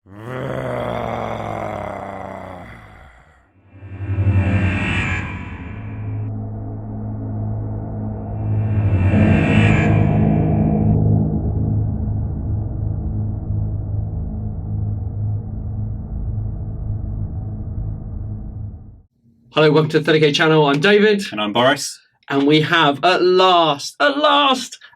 Hello, welcome to the 30k channel. I'm David. And I'm Boris. And we have, at last,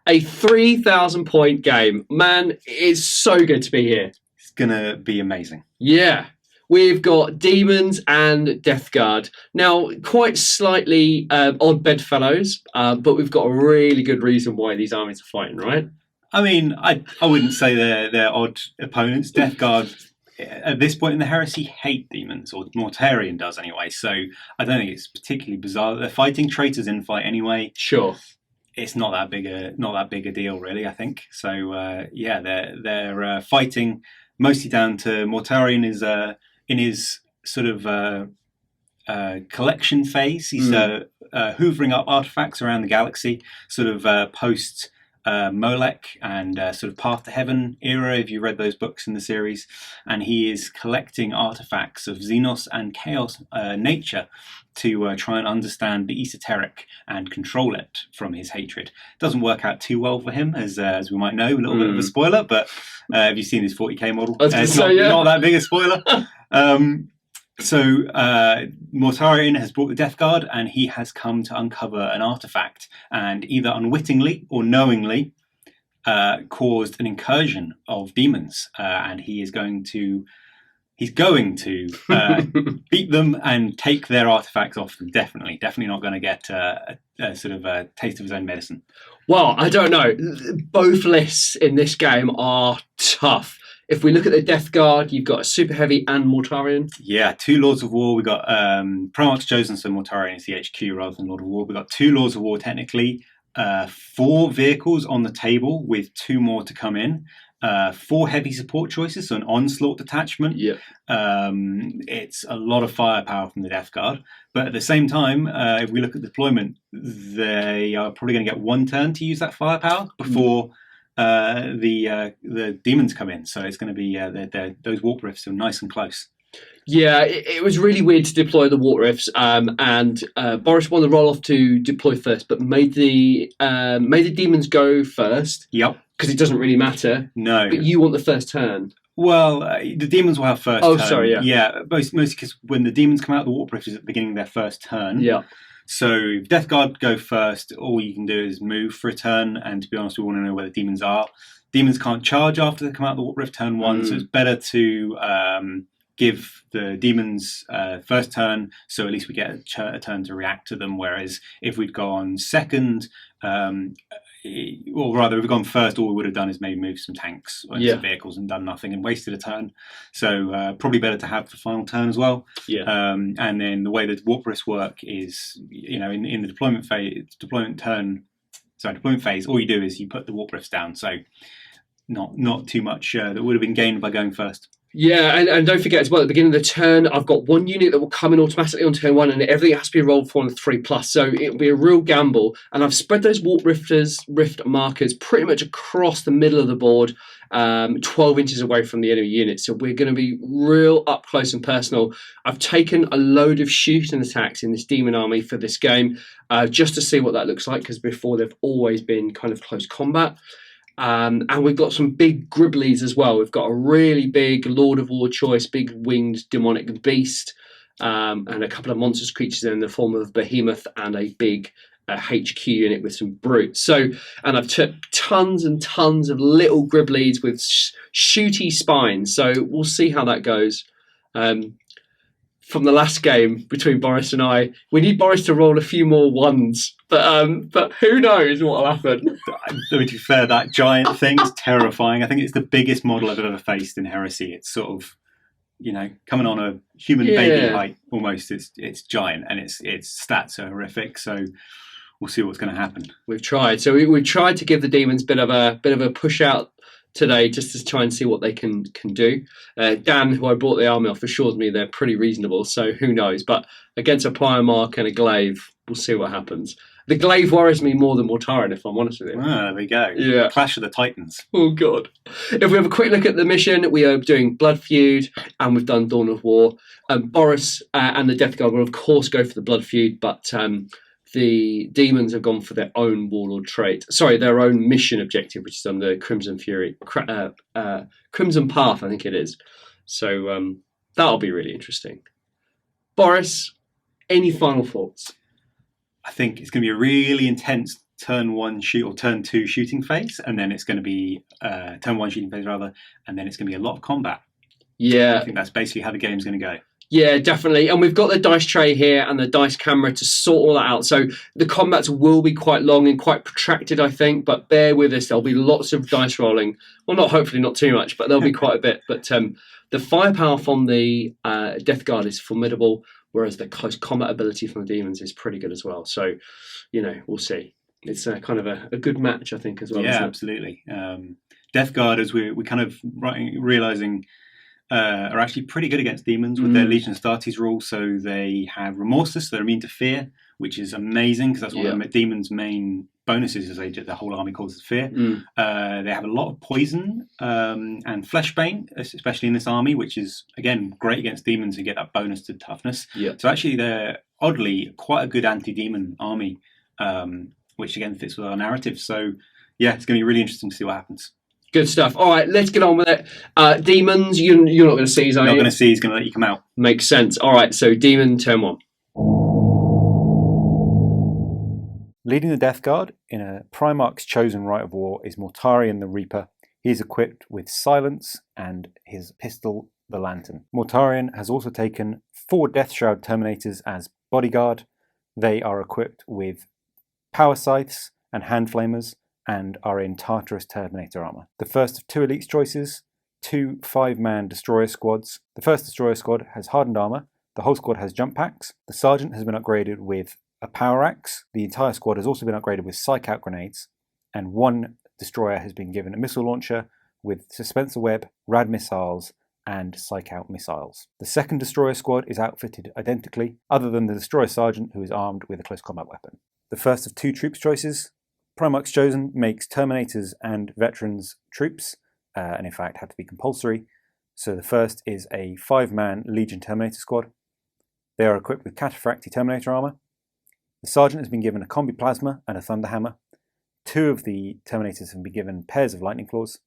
a 3,000 point game. Man, it is so good to be here. It's going to be amazing. Yeah. We've got Demons and Death Guard. Now, quite slightly odd bedfellows, but we've got a really good reason why these armies are fighting, right? I mean, I wouldn't say they're odd opponents. Death Guard, at this point in the heresy, hate demons, or Mortarion does anyway. So I don't think it's particularly bizarre. They're fighting traitors in fight anyway. Sure, it's not that big a deal, really. I think so. Yeah, they're fighting mostly down to Mortarion is in his sort of collection phase. He's hoovering up artifacts around the galaxy, sort of post. Molech and sort of Path to Heaven era, if you read those books in the series, and he is collecting artifacts of Xenos and Chaos nature to try and understand the esoteric and control it from his hatred. Doesn't work out too well for him, as we might know, a little bit of a spoiler, but have you seen his 40k model? It's not that big a spoiler. So Mortarion has brought the Death Guard, and he has come to uncover an artifact, and either unwittingly or knowingly caused an incursion of demons, and he's going to beat them and take their artifacts off them. Definitely not going to get a sort of a taste of his own medicine. Well, I don't know. Both lists in this game are tough. If we look at the Death Guard, you've got a Super Heavy and Mortarion. Yeah, 2 Lords of War. We've got Primarch's Chosen, so Mortarion is the HQ rather than Lord of War. We've got 2 Lords of War technically, 4 vehicles on the table with 2 more to come in. 4 heavy support choices, so an onslaught detachment. Yeah. It's a lot of firepower from the Death Guard. But at the same time, if we look at deployment, they are probably going to get 1 turn to use that firepower before... the demons come in, so it's going to be those warp rifts are nice and close. Yeah, it was really weird to deploy the warp rifts, and Boris wanted to roll off to deploy first, but made the demons go first. Yep, because it doesn't really matter. No, but you want the first turn. Well, the demons will have first. Oh, turn. Sorry, yeah, mostly because when the demons come out, the warp rift is at the beginning of their first turn. Yeah. So if Death Guard go first, all you can do is move for a turn, and to be honest, we want to know where the demons are. Demons can't charge after they come out of the Warp Rift turn 1, so it's better to give the demons first turn, so at least we get a turn to react to them, whereas if we'd gone second, or rather if we'd gone first, all we would have done is maybe move some tanks or some vehicles and done nothing and wasted a turn. So probably better to have the final turn as well. Yeah. And then the way that warp risks work is, in the deployment phase, all you do is you put the warp rifts down. So not too much that would have been gained by going first. Yeah, and don't forget as well, at the beginning of the turn, I've got 1 unit that will come in automatically on turn 1, and everything has to be rolled for on a 3+. So it'll be a real gamble. And I've spread those warp rift markers pretty much across the middle of the board, 12 inches away from the enemy unit. So we're going to be real up close and personal. I've taken a load of shooting attacks in this demon army for this game, just to see what that looks like, because before they've always been kind of close combat. And we've got some big gribblies as well. We've got a really big Lord of War choice, big winged demonic beast, and a couple of monstrous creatures in the form of Behemoth and a big HQ unit with some brutes. So, and I've took tons and tons of little gribblies with shooty spines. So we'll see how that goes. From the last game between Boris and I, we need Boris to roll a few more 1s, but who knows what will happen. To be fair, that giant thing is terrifying. I think it's the biggest model I've ever faced in Heresy. It's sort of, coming on a human baby height almost. It's giant, and its stats are horrific. So we'll see what's going to happen. We've tried. So we've tried to give the demons a bit of a push out today, just to try and see what they can do. Dan, who I brought the army off, assures me they're pretty reasonable, so who knows. But against a Primarch and a Glaive, we'll see what happens. The glaive worries me more than Mortarion, if I'm honest with you. There we go. Yeah. Clash of the Titans. Oh, God. If we have a quick look at the mission, we are doing Blood Feud and we've done Dawn of War. Boris and the Death Guard will, of course, go for the Blood Feud, but the Demons have gone for their own Warlord trait. Sorry, their own mission objective, which is on the Crimson Fury. Crimson Path, I think it is. So that'll be really interesting. Boris, any final thoughts? I think it's going to be a really intense turn 1 shoot or turn 2 shooting phase, and then it's going to be turn 1 shooting phase rather, and then it's going to be a lot of combat. Yeah, I think that's basically how the game's going to go. Yeah, definitely. And we've got the dice tray here and the dice camera to sort all that out. So the combats will be quite long and quite protracted, I think, but bear with us. There'll be lots of dice rolling. Well, hopefully not too much, but there'll be quite a bit. But the firepower from the Death Guard is formidable, whereas the close combat ability from the Demons is pretty good as well. So, we'll see. It's kind of a good match, I think, as well. Yeah, absolutely. Death Guard, as we're kind of realising, are actually pretty good against Demons with their Legion Astartes rule. So they have Remorseless, they're immune to fear, which is amazing because that's one of the Demons' main bonuses, is the whole army causes fear. They have a lot of poison and Fleshbane, especially in this army, which is, again, great against Demons who get that bonus to toughness. So actually they're, oddly, quite a good anti-demon army, which again fits with our narrative. So yeah, it's going to be really interesting to see what happens. Good stuff. All right, let's get on with it. Demons, you're not going to seize, are you? Not going to seize, going to let you come out. Makes sense. All right, so Demon, turn 1. Leading the Death Guard in a Primarch's chosen rite of war is Mortarion the Reaper. He is equipped with Silence and his pistol, the Lantern. Mortarion has also taken 4 Death Shroud Terminators as bodyguard. They are equipped with Power Scythes and Hand Flamers, and are in Tartarus Terminator armor. The first of 2 Elite's choices, 2 5-man Destroyer squads. The first Destroyer squad has hardened armor, the whole squad has jump packs, the Sergeant has been upgraded with a Power Axe, the entire squad has also been upgraded with Psych Out grenades, and 1 Destroyer has been given a missile launcher with Suspensor Web, Rad missiles, and Psych Out missiles. The second Destroyer squad is outfitted identically, other than the Destroyer Sergeant, who is armed with a close combat weapon. The first of 2 troops choices, Primarch's Chosen makes Terminators and Veterans troops, and in fact had to be compulsory. So the first is a 5-man Legion Terminator squad. They are equipped with Cataphractii Terminator armor. The Sergeant has been given a Combi Plasma and a Thunder Hammer. 2 of the Terminators have been given pairs of Lightning Claws.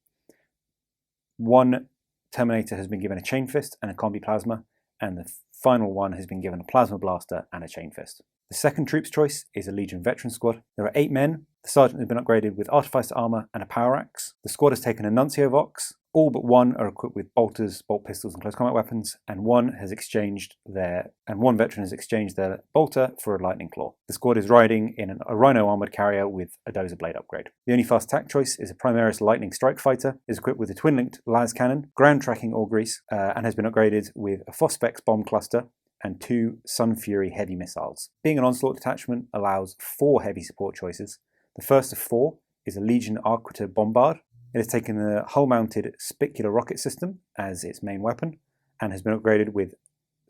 1 Terminator has been given a Chain Fist and a Combi Plasma, and the final one has been given a Plasma Blaster and a Chain Fist. The second troop's choice is a Legion Veteran squad. There are 8 men. The Sergeant has been upgraded with Artificer armor and a Power Axe. The squad has taken a Nuncio Vox. All but 1 are equipped with bolters, bolt pistols, and close combat weapons, and one veteran has exchanged their bolter for a Lightning Claw. The squad is riding in a Rhino armored carrier with a Dozer Blade upgrade. The only fast attack choice is a Primaris Lightning Strike Fighter. Is equipped with a twin-linked las cannon, ground tracking auguries, and has been upgraded with a Phosphex bomb cluster and 2 Sun Fury heavy missiles. Being an onslaught detachment allows 4 heavy support choices. The first of 4 is a Legion Arquiter Bombard. It has taken the hull-mounted Spicular rocket system as its main weapon and has been upgraded with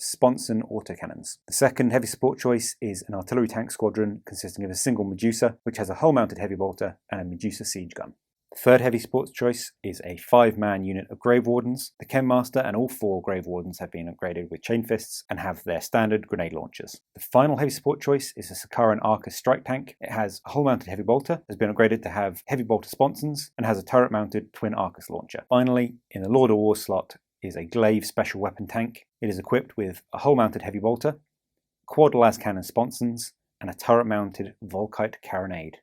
Sponson autocannons. The second heavy support choice is an artillery tank squadron consisting of a single Medusa, which has a hull-mounted heavy bolter and a Medusa siege gun. The third heavy support choice is a 5-man unit of Grave Wardens. The Chem Master and all 4 Grave Wardens have been upgraded with Chain Fists and have their standard grenade launchers. The final heavy support choice is a Sakaran Arcus strike tank. It has a hull-mounted heavy bolter, has been upgraded to have heavy bolter sponsons, and has a turret-mounted twin Arcus launcher. Finally, in the Lord of War slot is a Glaive special weapon tank. It is equipped with a hull-mounted heavy bolter, quad las cannon sponsons, and a turret-mounted Volkite carronade.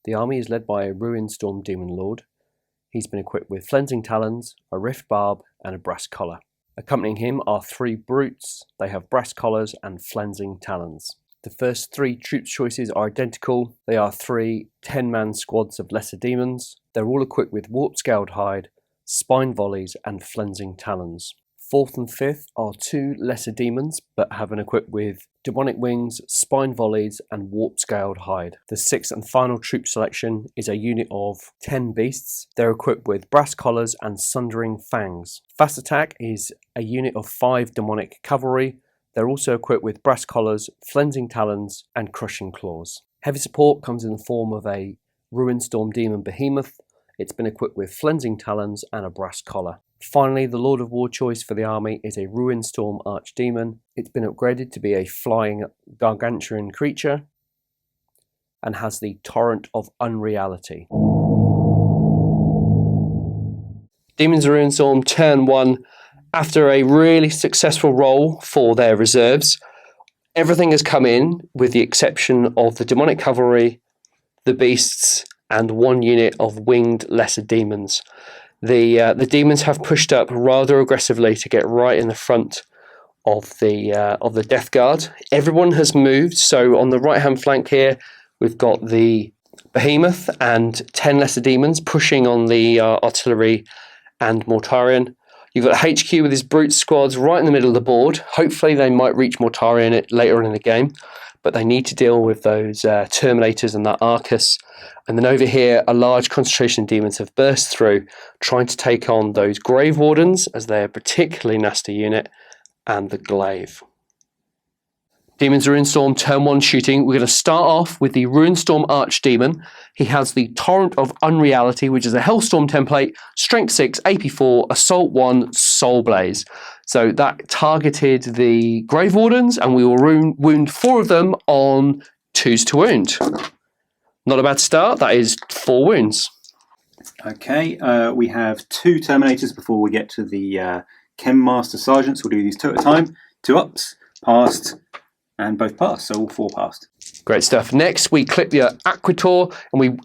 The army is led by a Ruinstorm Demon Lord. He's been equipped with Flensing Talons, a Rift Barb, and a Brass Collar. Accompanying him are 3 Brutes. They have Brass Collars and Flensing Talons. The first 3 troop choices are identical. They are 3 10-man squads of Lesser Demons. They're all equipped with Warp Scaled Hide, Spine Volleys, and Flensing Talons. 4th and 5th are 2 Lesser Demons, but have been equipped with Demonic Wings, Spine Volleys, and Warp Scaled Hide. The 6th and final troop selection is a unit of 10 Beasts. They're equipped with Brass Collars and Sundering Fangs. Fast Attack is a unit of 5 Demonic Cavalry. They're also equipped with brass collars, flensing talons, and crushing claws. Heavy support comes in the form of a Ruinstorm Demon Behemoth. It's been equipped with flensing talons and a brass collar. Finally, the Lord of War choice for the army is a Ruinstorm Archdemon. It's been upgraded to be a flying gargantuan creature and has the Torrent of Unreality. Demons of Ruinstorm turn 1. After a really successful roll for their reserves, everything has come in with the exception of the Demonic Cavalry, the Beasts, and 1 unit of Winged Lesser Demons. The Demons have pushed up rather aggressively to get right in the front of the Death Guard. Everyone has moved, so on the right-hand flank here, we've got the Behemoth and 10 Lesser Demons pushing on the Artillery and Mortarion. You've got HQ with his brute squads right in the middle of the board. Hopefully they might reach Mortarion later on in the game, but they need to deal with those Terminators and that Arcus. And then over here, a large concentration of demons have burst through, trying to take on those Grave Wardens, as they're a particularly nasty unit, and the Glaive. Demons of Ruinstorm turn 1 shooting. We're going to start off with the Ruinstorm Archdemon. He has the Torrent of Unreality, which is a Hellstorm template, Strength 6, AP 4, Assault 1, Soul Blaze. So that targeted the Grave Wardens, and we will wound 4 of them on 2s to wound. Not a bad start. That is 4 wounds. Okay, we have 2 Terminators before we get to the Chem Master Sergeants. We'll do these 2 at a time. 2 ups, passed, and both passed, so all 4 passed. Great stuff. Next, we clip the Aquitor, and we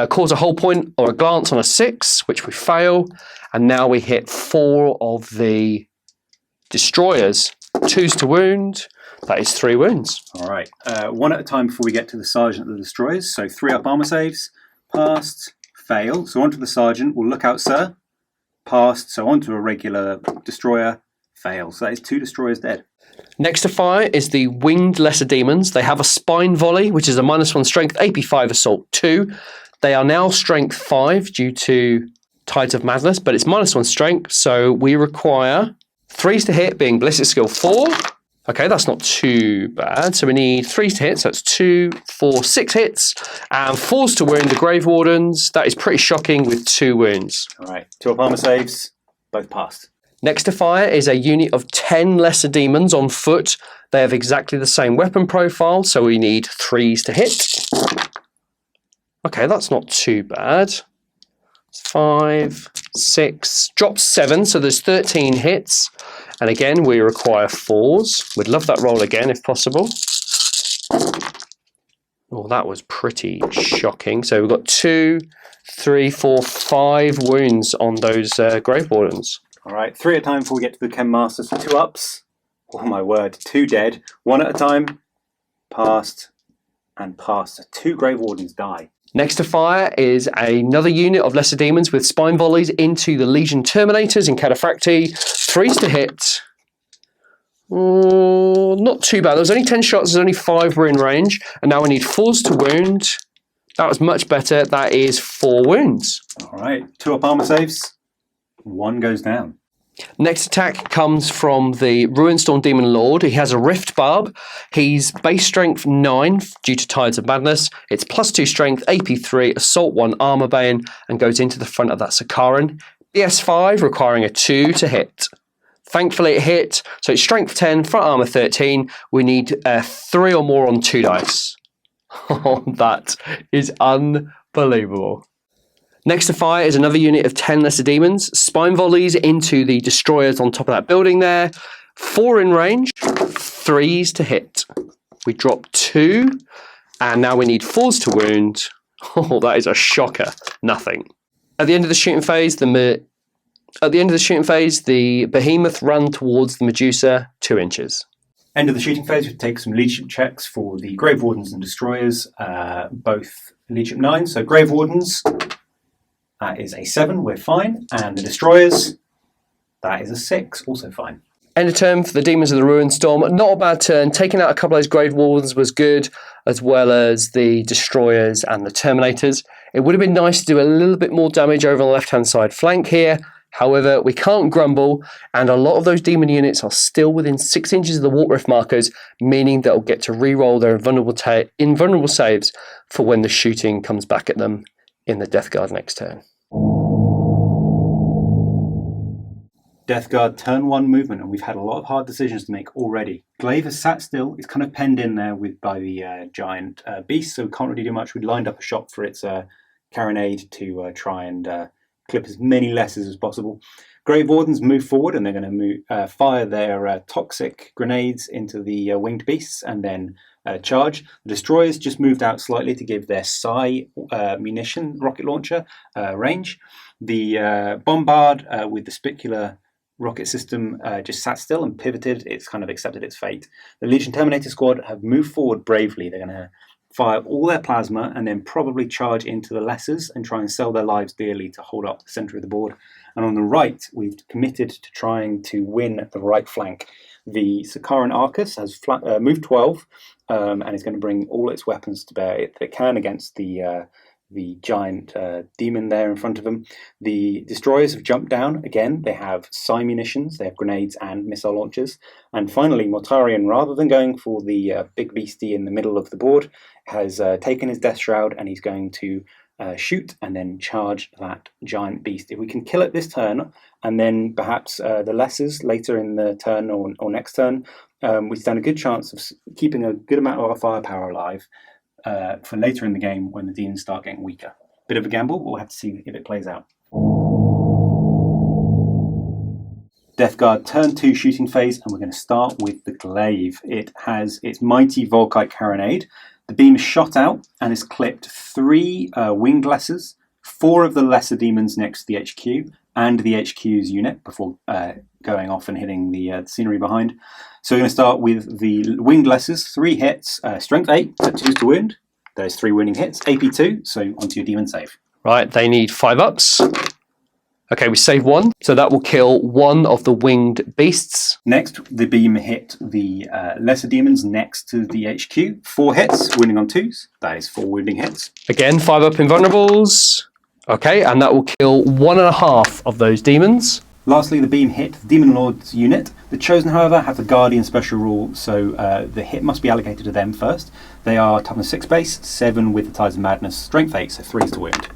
cause a hull point or a glance on a 6, which we fail. And now we hit 4 of the Destroyers. 2s to wound. That is 3 wounds. All right, 1 at a time before we get to the Sergeant of the Destroyers. So 3 up armor saves, passed, fail. So onto the Sergeant, we'll look out, sir. Passed, so onto a regular Destroyer, fail. So that is 2 Destroyers dead. Next to fire is the Winged Lesser Demons. They have a Spine Volley, which is a -1 strength, AP 5, Assault 2. They are now strength 5 due to Tides of Madness, but it's -1 strength, so we require 3s to hit, being Ballistic Skill 4. Okay, that's not too bad. So we need 3s to hit, so that's 2, 4, 6 hits, and 4s to wound the Grave Wardens. That is pretty shocking with 2 wounds. All right, 2 up armor saves, both passed. Next to fire is a unit of 10 Lesser Demons on foot. They have exactly the same weapon profile, so we need 3s to hit. Okay, that's not too bad. 5, 6, drops 7, so there's 13 hits. And again, we require 4s. We'd love that roll again if possible. Oh, that was pretty shocking. So we've got 2, 3, 4, 5 wounds on those Grave Wardens. All right, 3 at a time before we get to the Chem Masters. 2 ups. Oh my word, 2 dead. 1 at a time. Passed and passed. 2 Grave Wardens die. Next to fire is another unit of Lesser Demons with Spine Volleys into the Legion Terminators in Cataphracti. 3s to hit. Oh, not too bad. There was only 10 shots, there's only 5 were in range. And now we need 4s to wound. That was much better. That is 4 wounds. All right, 2 up armor saves. 1 goes down. Next attack comes from the Ruinstorm Demon Lord. He has a Rift Barb. He's base strength 9 due to Tides of Madness. It's +2 strength, AP 3, Assault 1, Armor Bane, and goes into the front of that Sakaran. BS 5 requiring a 2 to hit. Thankfully it hit, so it's strength 10, front armor 13. We need 3 or more on 2 dice. Oh, that is unbelievable. Next to fire is another unit of 10 Lesser Demons. Spine Volleys into the Destroyers on top of that building there. 4 in range, 3s to hit. We drop 2, and now we need 4s to wound. Oh, that is a shocker. Nothing. At the end of the shooting phase, the Behemoth ran towards the Medusa 2 inches. End of the shooting phase, we take some leadership checks for the Grave Wardens and Destroyers, both leadership 9. So Grave Wardens, that is a 7, we're fine. And the Destroyers, that is a 6, also fine. End of turn for the Demons of the Ruinstorm. Not a bad turn. Taking out a couple of those Grave Wardens was good, as well as the Destroyers and the Terminators. It would have been nice to do a little bit more damage over on the left-hand side flank here. However, we can't grumble, and a lot of those demon units are still within 6 inches of the Warp Rift markers, meaning they'll get to re-roll their invulnerable saves for when the shooting comes back at them in the Death Guard next turn. Death Guard turn 1 movement, and we've had a lot of hard decisions to make already. Glaive has sat still. It's kind of penned in there by the giant beast, so we can't really do much. We'd lined up a shot for its carronade to try and clip as many lessers as possible. Grave Wardens move forward, and they're going to fire their toxic grenades into the winged beasts and then charge. The Destroyers just moved out slightly to give their Psi munition rocket launcher range. The Bombard with the Spicular rocket system just sat still and pivoted. It's kind of accepted its fate. The Legion Terminator squad have moved forward bravely. They're going to fire all their plasma and then probably charge into the lessers and try and sell their lives dearly to hold up the centre of the board. And on the right, we've committed to trying to win the right flank. The Sakaran Arcus has moved 12 and is going to bring all its weapons to bear that it can against the giant demon there in front of them. The Destroyers have jumped down again. They have Psi munitions, they have grenades and missile launchers. And finally, Mortarion, rather than going for the big beastie in the middle of the board, has taken his Death Shroud and he's going to shoot and then charge that giant beast. If we can kill it this turn, and then perhaps the lessers later in the turn or next turn, we stand a good chance of keeping a good amount of our firepower alive for later in the game when the demons start getting weaker. Bit of a gamble, we'll have to see if it plays out. Death Guard turn 2 shooting phase, and we're going to start with the Glaive. It has its mighty Volkite carronade. The beam is shot out and has clipped 3 winged lessers, 4 of the lesser demons next to the HQ, and the HQ's unit before going off and hitting the scenery behind. So we're going to start with the winged lessers, 3 hits, strength 8, so 2 to wound. There's 3 wounding hits, AP 2, so onto your demon save. Right, they need 5 ups. Okay, we save 1, so that will kill 1 of the winged beasts. Next, the beam hit the lesser demons next to the HQ. 4 hits, wounding on 2s. That is 4 wounding hits. Again, 5 up invulnerables. Okay, and that will kill 1.5 of those demons. Lastly, the beam hit the Demon Lord's unit. The Chosen, however, have the Guardian special rule, so the hit must be allocated to them first. They are toughness 6 base, 7 with the Tides of Madness, strength 8, so 3 to wound.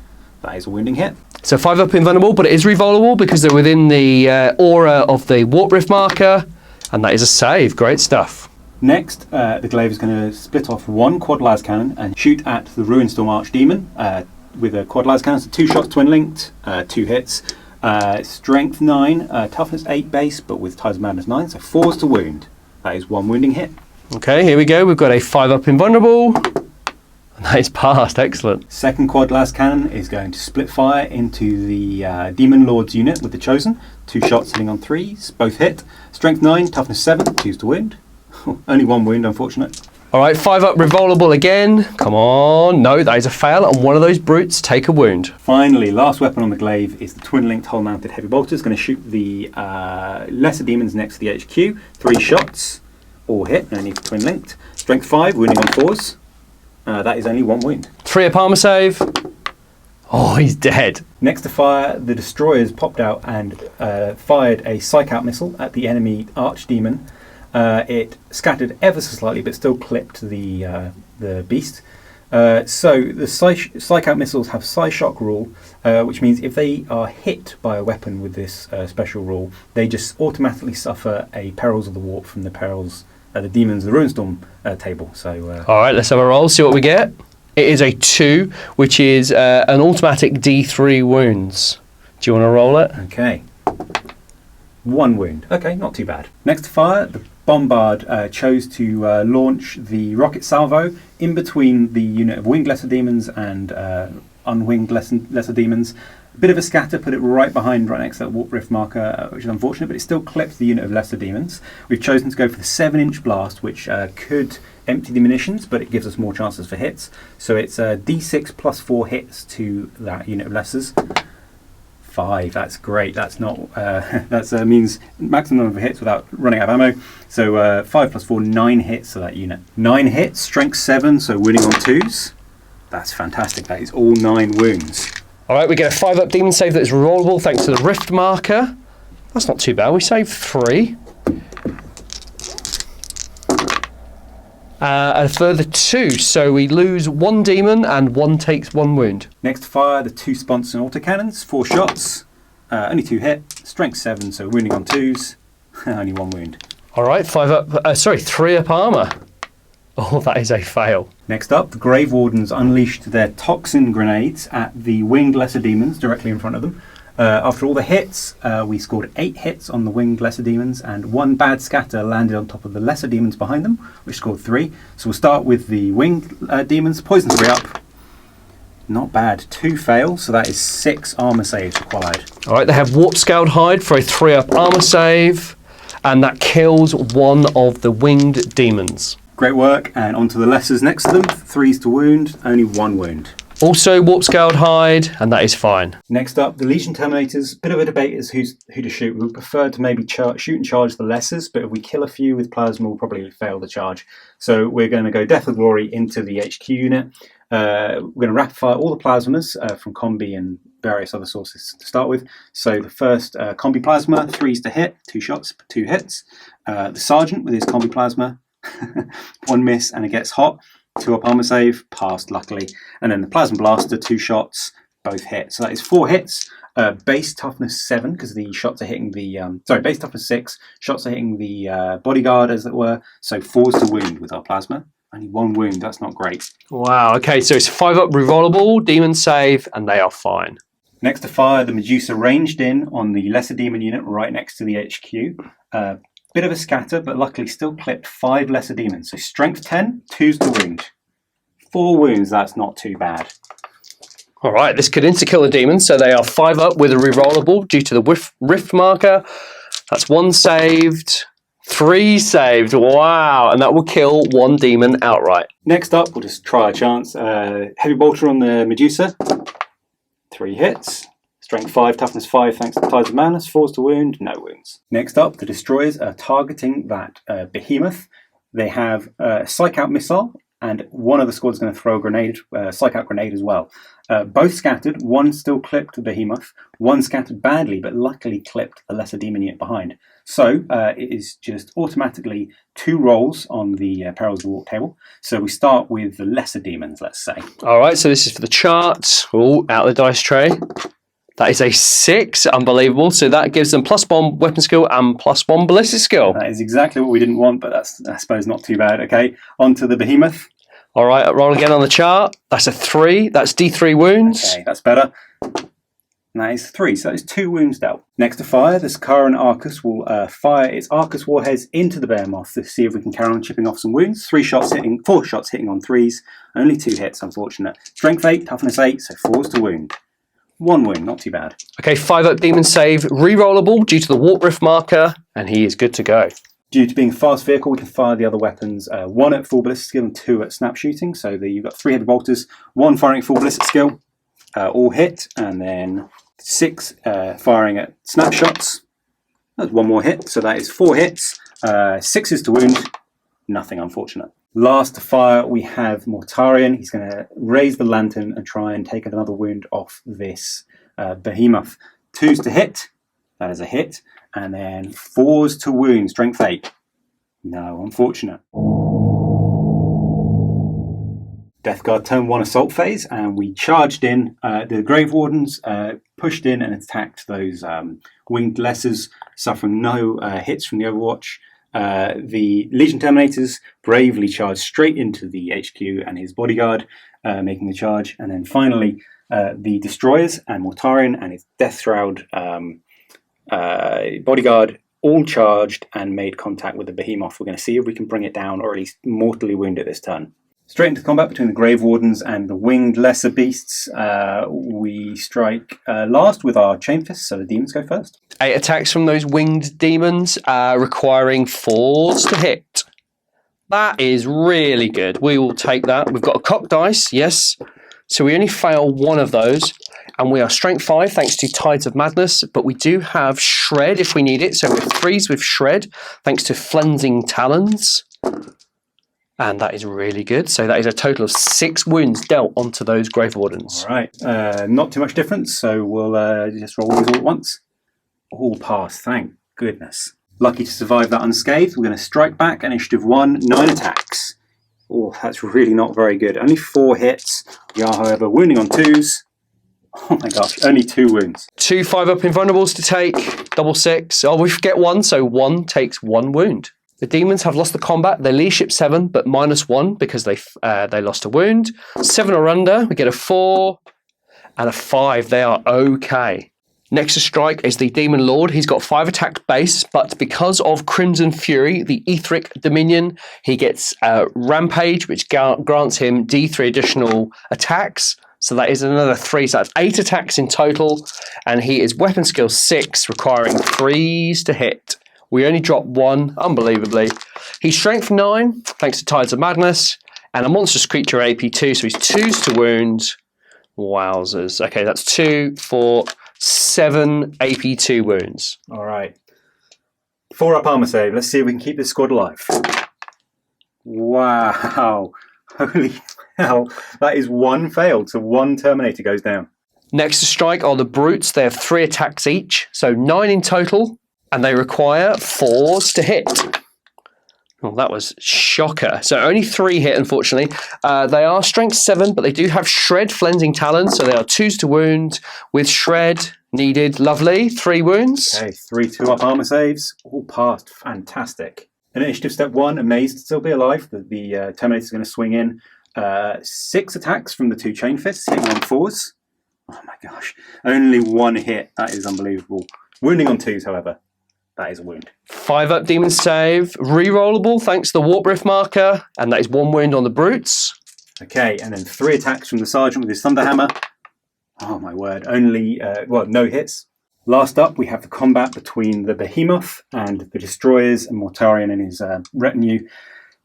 That is a wounding hit. So 5 up invulnerable, but it is revulnerable because they're within the aura of the Warp Rift marker, and that is a save. Great stuff. Next, the Glaive is going to split off 1 quad las cannon and shoot at the Ruinstorm Archdemon with a quad las cannon. So 2 shots twin linked, 2 hits. Strength 9, toughness 8 base, but with Tides of Madness 9, so 4s to wound. That is 1 wounding hit. Okay, here we go. We've got a 5 up invulnerable. And that is passed. Excellent. Second quad las cannon is going to split fire into the Demon Lord's unit with the Chosen. 2 shots hitting on 3s, both hit. Strength 9, toughness 7, 2s to wound. Only 1 wound, unfortunate. All right, 5 up revulnerable again. Come on. No, that is a fail, and one of those brutes take a wound. Finally, last weapon on the Glaive is the twin-linked hull-mounted heavy bolters. Going to shoot the lesser demons next to the HQ. 3 shots, all hit, no need for twin-linked. Strength 5, wounding on 4s. That is only 1 wound. 3 up armor save. Oh, he's dead. Next to fire, the Destroyers popped out and fired a Psych-Out missile at the enemy Archdemon. It scattered ever so slightly, but still clipped the beast. So the Psych-Out missiles have Psy-Shock rule, which means if they are hit by a weapon with this special rule, they just automatically suffer a Perils of the Warp from the Perils, the Demons, the Ruinstorm table. So all right, let's have a roll, see what we get. It is a 2, which is an automatic D3 wounds. Do you want to roll it? Okay. 1 wound. Okay, not too bad. Next to fire, the Bombard chose to launch the rocket salvo in between the unit of winged lesser demons and unwinged lesser demons. A bit of a scatter, put it right next to that Warp Rift marker, which is unfortunate, but it still clipped the unit of lesser demons. We've chosen to go for the 7-inch blast, which could empty the munitions, but it gives us more chances for hits. So it's D6 plus 4 hits to that unit of lessers. 5, that's great. That's not that means maximum number of hits without running out of ammo. So 5 plus 4, 9 hits to that unit. 9 hits, strength 7, so winning on 2s. That's fantastic. That is all 9 wounds. All right, we get a 5-up demon save that is rerollable thanks to the rift marker. That's not too bad. We save 3. A further 2, so we lose 1 demon and 1 takes 1 wound. Next to fire, the 2 sponson autocannons, 4 shots, only 2 hit, strength 7, so wounding on 2s, only 1 wound. All right, 3-up armor. Oh, that is a fail. Next up, the Grave Wardens unleashed their toxin grenades at the winged lesser demons directly in front of them. After all the hits, we scored 8 hits on the winged lesser demons, and 1 bad scatter landed on top of the lesser demons behind them, which scored 3. So we'll start with the winged demons. Poison 3 up. Not bad. 2 fail, so that is 6 armor saves required. All right, they have Warp Scaled Hide for a 3-up armor save, and that kills 1 of the winged demons. Great work, and onto the lessers next to them. 3s to wound, only 1 wound. Also Warp Scaled Hide, and that is fine. Next up, the Legion Terminators. Bit of a debate as who to shoot. We would prefer to maybe shoot and charge the lessers, but if we kill a few with plasma, we'll probably fail the charge. So we're going to go Death of Glory into the HQ unit. We're going to rapid fire all the plasmas from Combi and various other sources to start with. So the first Combi Plasma, 3s to hit, 2 shots, 2 hits. The Sergeant with his Combi Plasma, 1 miss and it gets hot. 2-up armor save, passed luckily. And then the Plasma Blaster, 2 shots, both hit. So that is 4 hits. Base toughness 7 because the shots are hitting the base toughness 6. Shots are hitting the bodyguard, as it were. So 4s to wound with our plasma. Only 1 wound. That's not great. Wow. Okay, so it's 5-up rerollable, demon save, and they are fine. Next to fire, the Medusa ranged in on the lesser demon unit right next to the HQ. Bit of a scatter, but luckily still clipped 5 lesser demons. So strength 10, 2s to wound. 4 wounds. That's not too bad. All right, this could insta-kill the demons, so they are 5-up with a rerollable due to the rift marker. That's 1 saved, 3 saved. Wow, and that will kill 1 demon outright. Next up, we'll just try a chance. Heavy bolter on the Medusa. 3 hits. Strength 5, toughness 5, thanks to Tides of Madness. 4s to wound, no wounds. Next up, the destroyers are targeting that behemoth. They have a Psych Out missile, and one of the squads is going to throw a grenade, Psych Out grenade as well. Both scattered. 1 still clipped the behemoth. 1 scattered badly, but luckily clipped the lesser demon unit behind. So it is just automatically 2 rolls on the Perils of the Warp table. So we start with the lesser demons, let's say. All right, so this is for the chart. Oh, out of the dice tray. That is a 6, unbelievable. So that gives them +1 weapon skill and +1 ballistic skill. That is exactly what we didn't want, but that's, I suppose, not too bad. Okay, on to the behemoth. All right, roll again on the chart. That's a 3. That's D3 wounds. Okay, that's better. And that is 3, so that is 2 wounds dealt. Next to fire, the Sakaran Arcus will fire its Arcus warheads into the Behemoth to see if we can carry on chipping off some wounds. 4 shots hitting on 3s, only 2 hits, unfortunate. Strength 8, toughness 8, so 4s to wound. 1 wound, not too bad. Okay, 5-up demon save, rerollable due to the warp rift marker, and he is good to go. Due to being a fast vehicle, we can fire the other weapons, 1 at full ballistic skill and 2 at snap shooting. So you've got 3 heavy bolters, 1 firing at full ballistic skill, all hit, and then 6 firing at snapshots. That's 1 more hit, so that is 4 hits, 6s to wound, nothing unfortunate. Last to fire, we have Mortarion. He's going to raise the lantern and try and take another wound off this behemoth. 2s to hit, that is a hit, and then 4s to wound, strength 8. No, unfortunate. Death Guard turn 1 assault phase, and we charged in. The Grave Wardens pushed in and attacked those winged lessers, suffering no hits from the Overwatch. The Legion Terminators bravely charged straight into the HQ and his bodyguard, making the charge. And then finally, the Destroyers and Mortarion and his Death Shroud bodyguard all charged and made contact with the Behemoth. We're going to see if we can bring it down or at least mortally wound it this turn. Straight into combat between the Grave Wardens and the winged lesser beasts. We strike last with our chain fists, so the demons go first. 8 attacks from those winged demons, requiring 4s to hit. That is really good. We will take that. We've got a cock dice, yes. So we only fail 1 of those. And we are strength 5 thanks to Tides of Madness, but we do have Shred if we need it. So we're 3s with Shred thanks to Flensing Talons. And that is really good. So that is a total of 6 wounds dealt onto those Grave Wardens. All right, not too much difference, so we'll just roll these all at once. All pass, thank goodness. Lucky to survive that unscathed. We're going to strike back, initiative 1, 9 attacks. Oh, that's really not very good. Only 4 hits. We are, however, wounding on 2s. Oh my gosh, only 2 wounds. 2 5-up invulnerables to take, double 6. Oh, we forget 1, so 1 takes 1 wound. The demons have lost the combat. Their leadership 7, but -1 because they lost a wound. 7 or under, we get a 4 and a 5. They are okay. Next to strike is the Demon Lord. He's got 5 attack base, but because of Crimson Fury, the Etheric Dominion, he gets Rampage, which grants him D3 additional attacks. So that is another 3. So that's 8 attacks in total. And he is weapon skill 6, requiring 3s to hit. We only drop 1, unbelievably. He's strength 9, thanks to Tides of Madness. And a monstrous creature AP 2, so he's 2s to wound. Wowzers. Okay, that's 2, 4, 7 AP 2 wounds. All right. 4-up armor save. Let's see if we can keep this squad alive. Wow. Holy hell. That is 1 failed, so 1 Terminator goes down. Next to strike are the Brutes. They have 3 attacks each, so 9 in total. And they require 4s to hit. Oh, that was shocker. So only 3 hit, unfortunately. They are strength 7, but they do have Shred Flensing Talons, so they are 2s to wound with Shred needed. Lovely. 3 wounds. Okay, 3 2-up armor saves. All passed. Fantastic. Initiative step 1, amazed to still be alive. The Terminator's going to swing in. 6 attacks from the 2 chain fists, hitting on 4s. Oh my gosh. Only 1 hit. That is unbelievable. Wounding on 2s, however. That is a wound. 5-up demon save, rerollable thanks to the Warp Rift marker, and that is 1 wound on the Brutes. Okay, and then 3 attacks from the Sergeant with his Thunderhammer. Oh my word, only, no hits. Last up, we have the combat between the Behemoth and the Destroyers, and Mortarion and his retinue.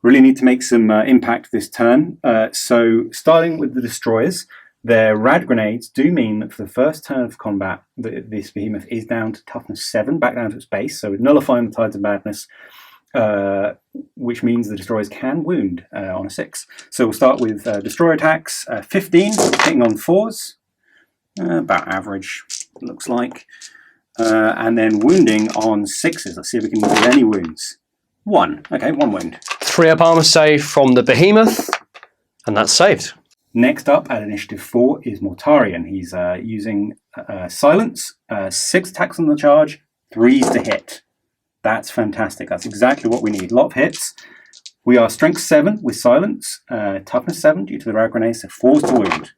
Really need to make some impact this turn. So starting with the Destroyers, their rad grenades do mean that for the first turn of combat, this Behemoth is down to toughness 7, back down to its base, so nullifying the Tides of Madness, which means the Destroyers can wound on a 6. So we'll start with Destroyer attacks, 15, hitting on 4s, about average, looks like, and then wounding on 6s. Let's see if we can do any wounds. 1, okay, 1 wound. 3-up armor save from the Behemoth, and that's saved. Next up at initiative 4 is Mortarion. He's using Silence, 6 attacks on the charge, 3s to hit. That's fantastic. That's exactly what we need. A lot of hits. We are strength 7 with Silence, toughness 7 due to the rad grenade, so 4s to wound.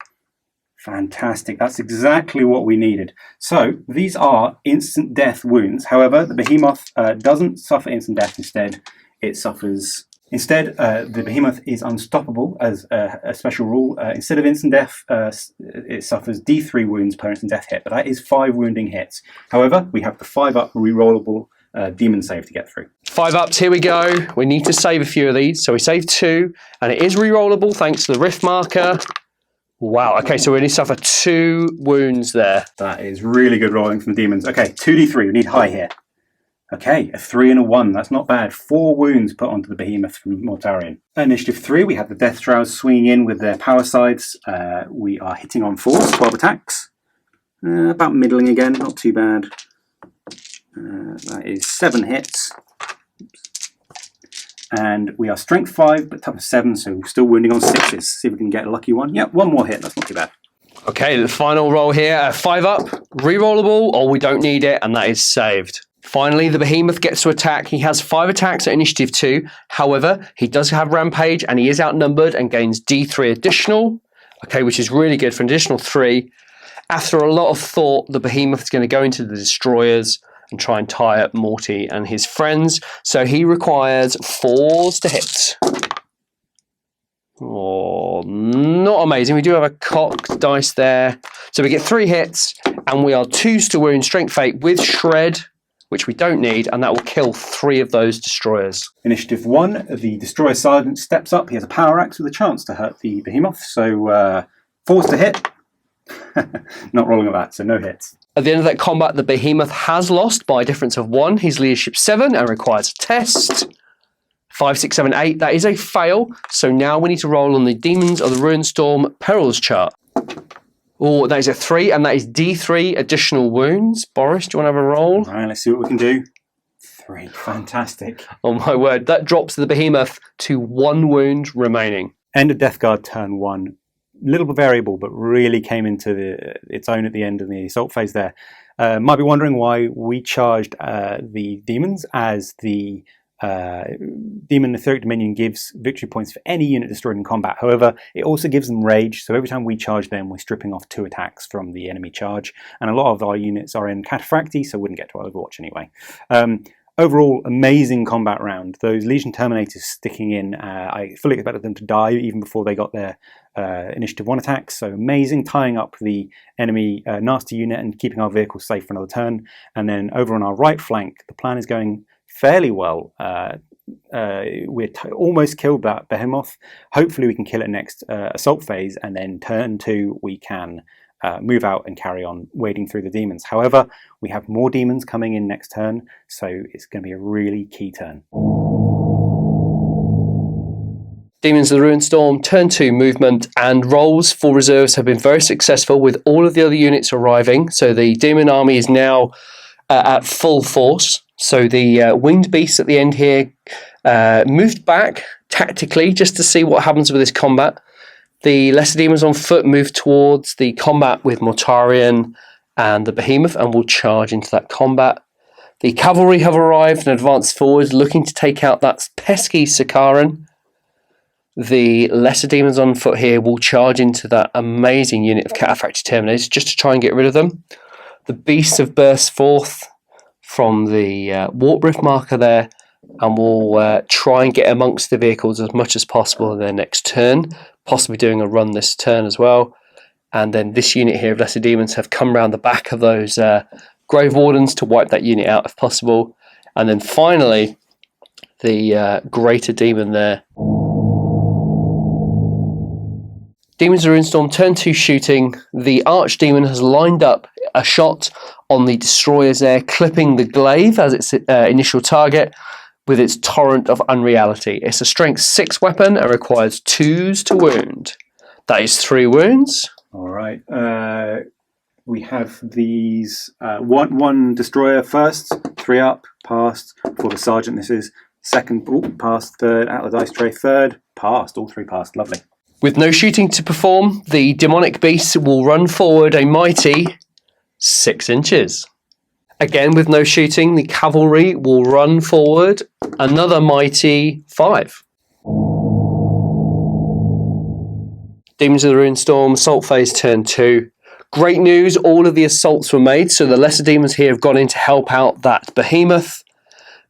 Fantastic. That's exactly what we needed. So these are instant death wounds. However, the Behemoth doesn't suffer instant death. Instead, the Behemoth is unstoppable as a special rule. Instead of instant death, it suffers D3 wounds per instant death hit, but that is 5 wounding hits. However, we have the 5-up rerollable demon save to get through. 5-ups, here we go. We need to save a few of these. So we save 2, and it is rerollable thanks to the Rift marker. Wow, okay, so we only suffer 2 wounds there. That is really good rolling from the demons. Okay, 2d3, we need high here. Okay, a 3 and a 1, that's not bad. 4 wounds put onto the Behemoth from Mortarion. Initiative 3, we have the Death Shrouds swinging in with their power sides. We are hitting on 4s, 12 attacks. About middling again, not too bad. That is 7 hits. And we are strength 5, but toughness 7, so still wounding on 6s. See if we can get a lucky one. Yep, 1 more hit, that's not too bad. Okay, the final roll here, 5-up, rerollable, or we don't need it, and that is saved. Finally, the Behemoth gets to attack. He has 5 attacks at initiative 2. However, he does have Rampage, and he is outnumbered and gains D3 additional, okay, which is really good for an additional 3. After a lot of thought, the Behemoth is going to go into the Destroyers and try and tie up Morty and his friends. So he requires 4s to hit. Oh, not amazing. We do have a cocked dice there. So we get 3 hits, and we are 2s to wound, strength 8 with Shred, which we don't need, and that will kill 3 of those Destroyers. Initiative 1, the Destroyer Sergeant steps up. He has a power axe with a chance to hurt the Behemoth, so 4s to hit. Not rolling a that, so no hits. At the end of that combat, the Behemoth has lost by a difference of 1. He's leadership 7 and requires a test. 5, 6, 7, 8. That is a fail. So now we need to roll on the Demons of the Ruinstorm Perils chart. Oh, that is a 3, and that is D3 additional wounds. Boris, do you want to have a roll? All right, let's see what we can do. 3, fantastic. Oh my word, that drops the behemoth to 1 wound remaining. End of Death Guard turn 1. Little bit variable, but really came into its own at the end of the assault phase there. Might be wondering why we charged the demons, as the Demon Etheric Dominion gives victory points for any unit destroyed in combat. However, it also gives them rage, so every time we charge them, we're stripping off 2 attacks from the enemy charge. And a lot of our units are in Cataphracti, so wouldn't get to Overwatch anyway. Overall, amazing combat round. Those Legion Terminators sticking in, I fully expected them to die even before they got their Initiative 1 attacks. So amazing, tying up the enemy nasty unit and keeping our vehicles safe for another turn. And then over on our right flank, the plan is going fairly well. We're almost killed that behemoth. Hopefully we can kill it next assault phase, and then turn 2 we can move out and carry on wading through the demons. However, we have more demons coming in next turn, so it's going to be a really key turn. Demons of the Ruinstorm, turn 2 movement, and rolls for reserves have been very successful with all of the other units arriving. So the demon army is now at full force. So the winged beasts at the end here moved back tactically just to see what happens with this combat. The lesser demons on foot move towards the combat with Mortarion and the behemoth and will charge into that combat. The cavalry have arrived and advanced forward, looking to take out that pesky Sakaran. The lesser demons on foot here will charge into that amazing unit of Cataphracti Terminators just to try and get rid of them. The beasts have burst forth from the warp rift marker there, and will try and get amongst the vehicles as much as possible in their next turn, possibly doing a run this turn as well. And then this unit here of lesser demons have come around the back of those Grave Wardens to wipe that unit out if possible. And then finally, the greater demon there. Demons of Ruinstorm, turn 2 shooting. The Archdemon has lined up a shot on the destroyers there, clipping the glaive as its initial target with its torrent of unreality. It's a strength 6 weapon and requires 2s to wound. That is 3 wounds. All right. We have these one destroyer first, 3 up, passed. For the sergeant, this is second, passed, third, out of the dice tray, third, passed. All 3 passed. Lovely. With no shooting to perform, the demonic beast will run forward a mighty 6 inches. Again, with no shooting, the cavalry will run forward another mighty 5. Demons of the Ruinstorm, assault phase turn 2. Great news, all of the assaults were made, so the lesser demons here have gone in to help out that behemoth.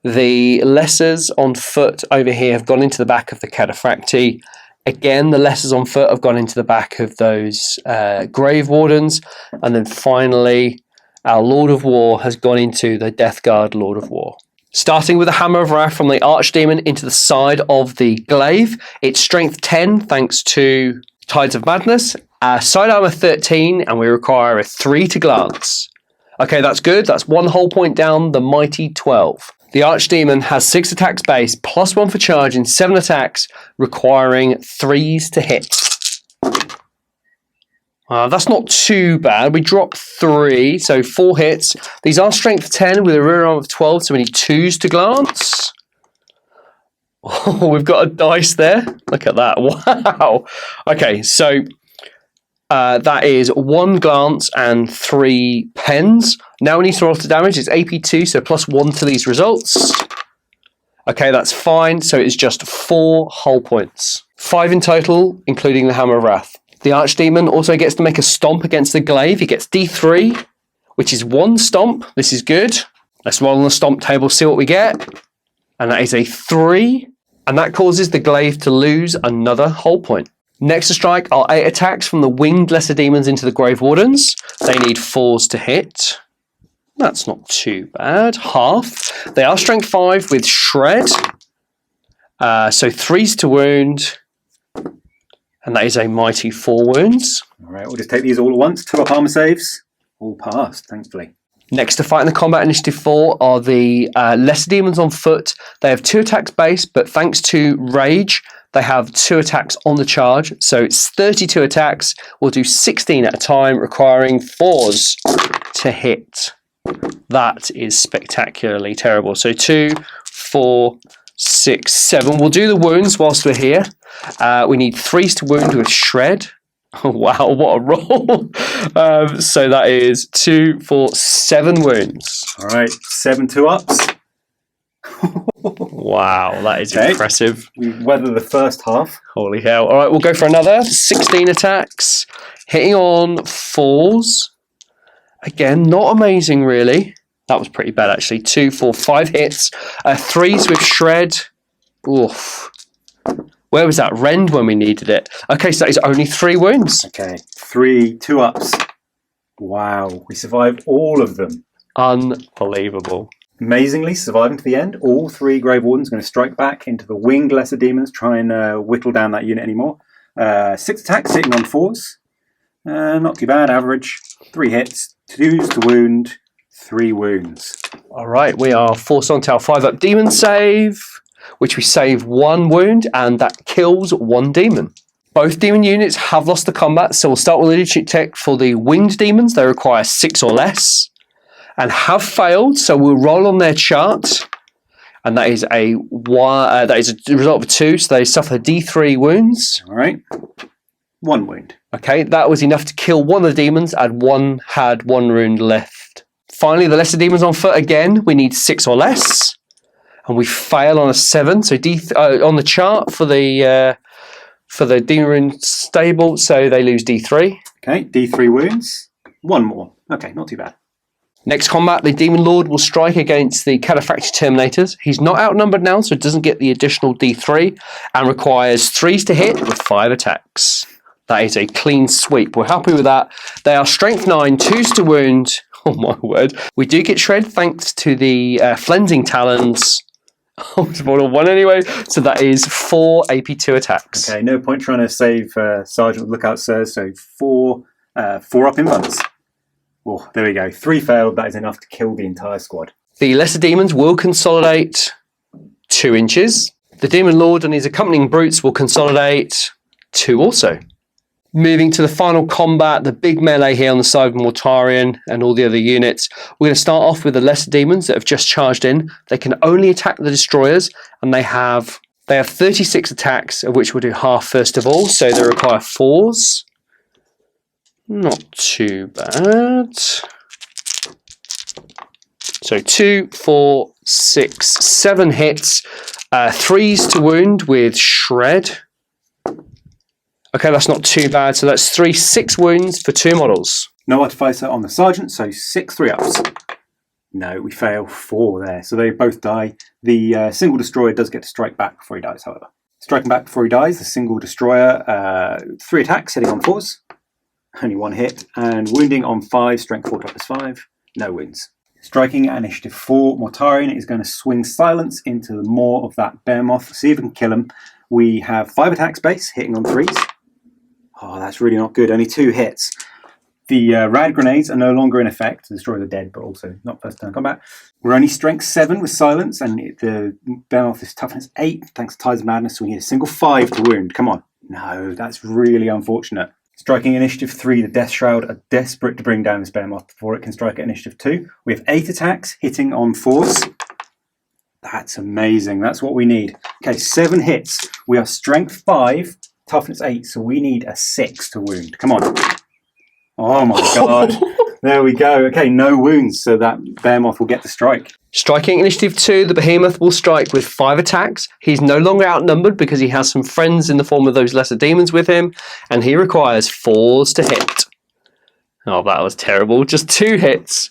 The lessers on foot over here have gone into the back of the Cataphracti. Again, the lessers on foot have gone into the back of those Grave Wardens. And then finally, our Lord of War has gone into the Death Guard Lord of War. Starting with a Hammer of Wrath from the Archdemon into the side of the glaive. It's strength 10 thanks to Tides of Madness. Side armor 13, and we require a 3 to glance. Okay, that's good. That's 1 whole point down, the mighty 12. The Archdemon has 6 attacks base, plus 1 for charging, 7 attacks, requiring 3s to hit. That's not too bad. We drop 3, so 4 hits. These are strength 10 with a rear arm of 12, so we need 2s to glance. Oh, we've got a dice there. Look at that. Wow. Okay, so that is 1 glance and 3 pens. Now we need to roll to damage. It's AP2, so plus 1 to these results. Okay, that's fine. So it's just 4 hull points. 5 in total, including the Hammer of Wrath. The Archdemon also gets to make a stomp against the glaive. He gets D3, which is 1 stomp. This is good. Let's roll on the stomp table, see what we get. And that is a 3. And that causes the glaive to lose another hull point. Next to strike are 8 attacks from the winged lesser demons into the Grave Wardens. They need 4s to hit. That's not too bad. Half. They are strength 5 with shred. So 3s to wound. And that is a mighty 4 wounds. All right, we'll just take these all at once. 2 up armor saves. All passed, thankfully. Next to fight in the combat initiative 4 are the lesser demons on foot. They have 2 attacks base, but thanks to rage, they have 2 attacks on the charge. So it's 32 attacks. We'll do 16 at a time, requiring 4s to hit. That is spectacularly terrible. So 2, 4, 6, 7. We'll do the wounds whilst we're here. We need 3s to wound with shred. Oh, wow, what a roll. So that is 2, 4, 7 wounds. All right, 7 2-ups. Wow, that is impressive. We weather the first half. Holy hell. All right, we'll go for another 16 attacks, hitting on 4s. Again, not amazing, really. That was pretty bad, actually. 2, 4, 5 hits. 3s with shred. Oof. Where was that rend when we needed it? Okay, so that is only 3 wounds. Okay, 3 2-ups. Wow, we survived all of them. Unbelievable. Amazingly, surviving to the end, all 3 Grave Wardens are going to strike back into the winged lesser demons, try and whittle down that unit anymore. 6 attacks, hitting on 4s. Not too bad, average. 3 hits, 2s to wound, 3 wounds. All right, we are forced onto our 5-up demon save, which we save 1 wound, and that kills 1 demon. Both demon units have lost the combat, so we'll start with leadership check for the winged demons. They require 6 or less, and have failed. So we'll roll on their chart, and that is a result of 2. So they suffer D3 wounds. All right, 1 wound. Okay, that was enough to kill 1 of the demons, and 1 had 1 wound left. Finally, the lesser demons on foot again. We need 6 or less. And we fail on a 7, so on the chart for the demon stable, so they lose D3. Okay, D3 wounds, 1 more. Okay, not too bad. Next combat, the Demon Lord will strike against the Califactory Terminators. He's not outnumbered now, so doesn't get the additional D3, and requires 3s to hit with 5 attacks. That is a clean sweep. We're happy with that. They are Strength 9, 2s to wound. Oh my word. We do get shred thanks to the Flensing Talons. Oh, it's more than 1 anyway. So that is 4 AP2 attacks. Okay, no point trying to save Sergeant with Lookout Sirs, so 4 up in months. Oh, there we go. 3 failed. That is enough to kill the entire squad. The lesser demons will consolidate 2 inches. The Demon Lord and his accompanying brutes will consolidate 2 also. Moving to the final combat, the big melee here on the side of Mortarion and all the other units. We're going to start off with the lesser demons that have just charged in. They can only attack the destroyers, and they have 36 attacks, of which we'll do half first of all. So they require 4s. Not too bad. So 2, 4, 6, 7 hits. 3s to wound with shred. Okay, that's not too bad. So that's 6 wounds for 2 models. No artificer on the sergeant, so 6 3-ups. No, we fail 4 there. So they both die. The single destroyer does get to strike back before he dies, however. Striking back before he dies, the single destroyer, 3 attacks, hitting on 4s. Only 1 hit. And wounding on 5, strength 4 + 5. No wounds. Striking at initiative 4, Mortarion is going to swing silence into the maw of that behemoth. See if we can kill him. We have 5 attacks base, hitting on 3s. Oh, that's really not good. Only 2 hits. The rad grenades are no longer in effect. The destroyers are dead, but also not first turn combat. We're only strength 7 with silence, and the behemoth is toughness 8, thanks to Tides of Madness, so we need a single 5 to wound. Come on. No, that's really unfortunate. Striking initiative 3, the Death Shroud are desperate to bring down this behemoth before it can strike at initiative 2. We have 8 attacks, hitting on 4s. That's amazing. That's what we need. Okay, 7 hits. We are strength 5, toughness 8, so we need a 6 to wound. Come on. Oh my god. There we go. Okay, no wounds, so that behemoth will get the strike. Striking initiative 2, the behemoth will strike with 5 attacks. He's no longer outnumbered because he has some friends in the form of those lesser demons with him, and he requires 4s to hit. Oh, that was terrible. Just 2 hits.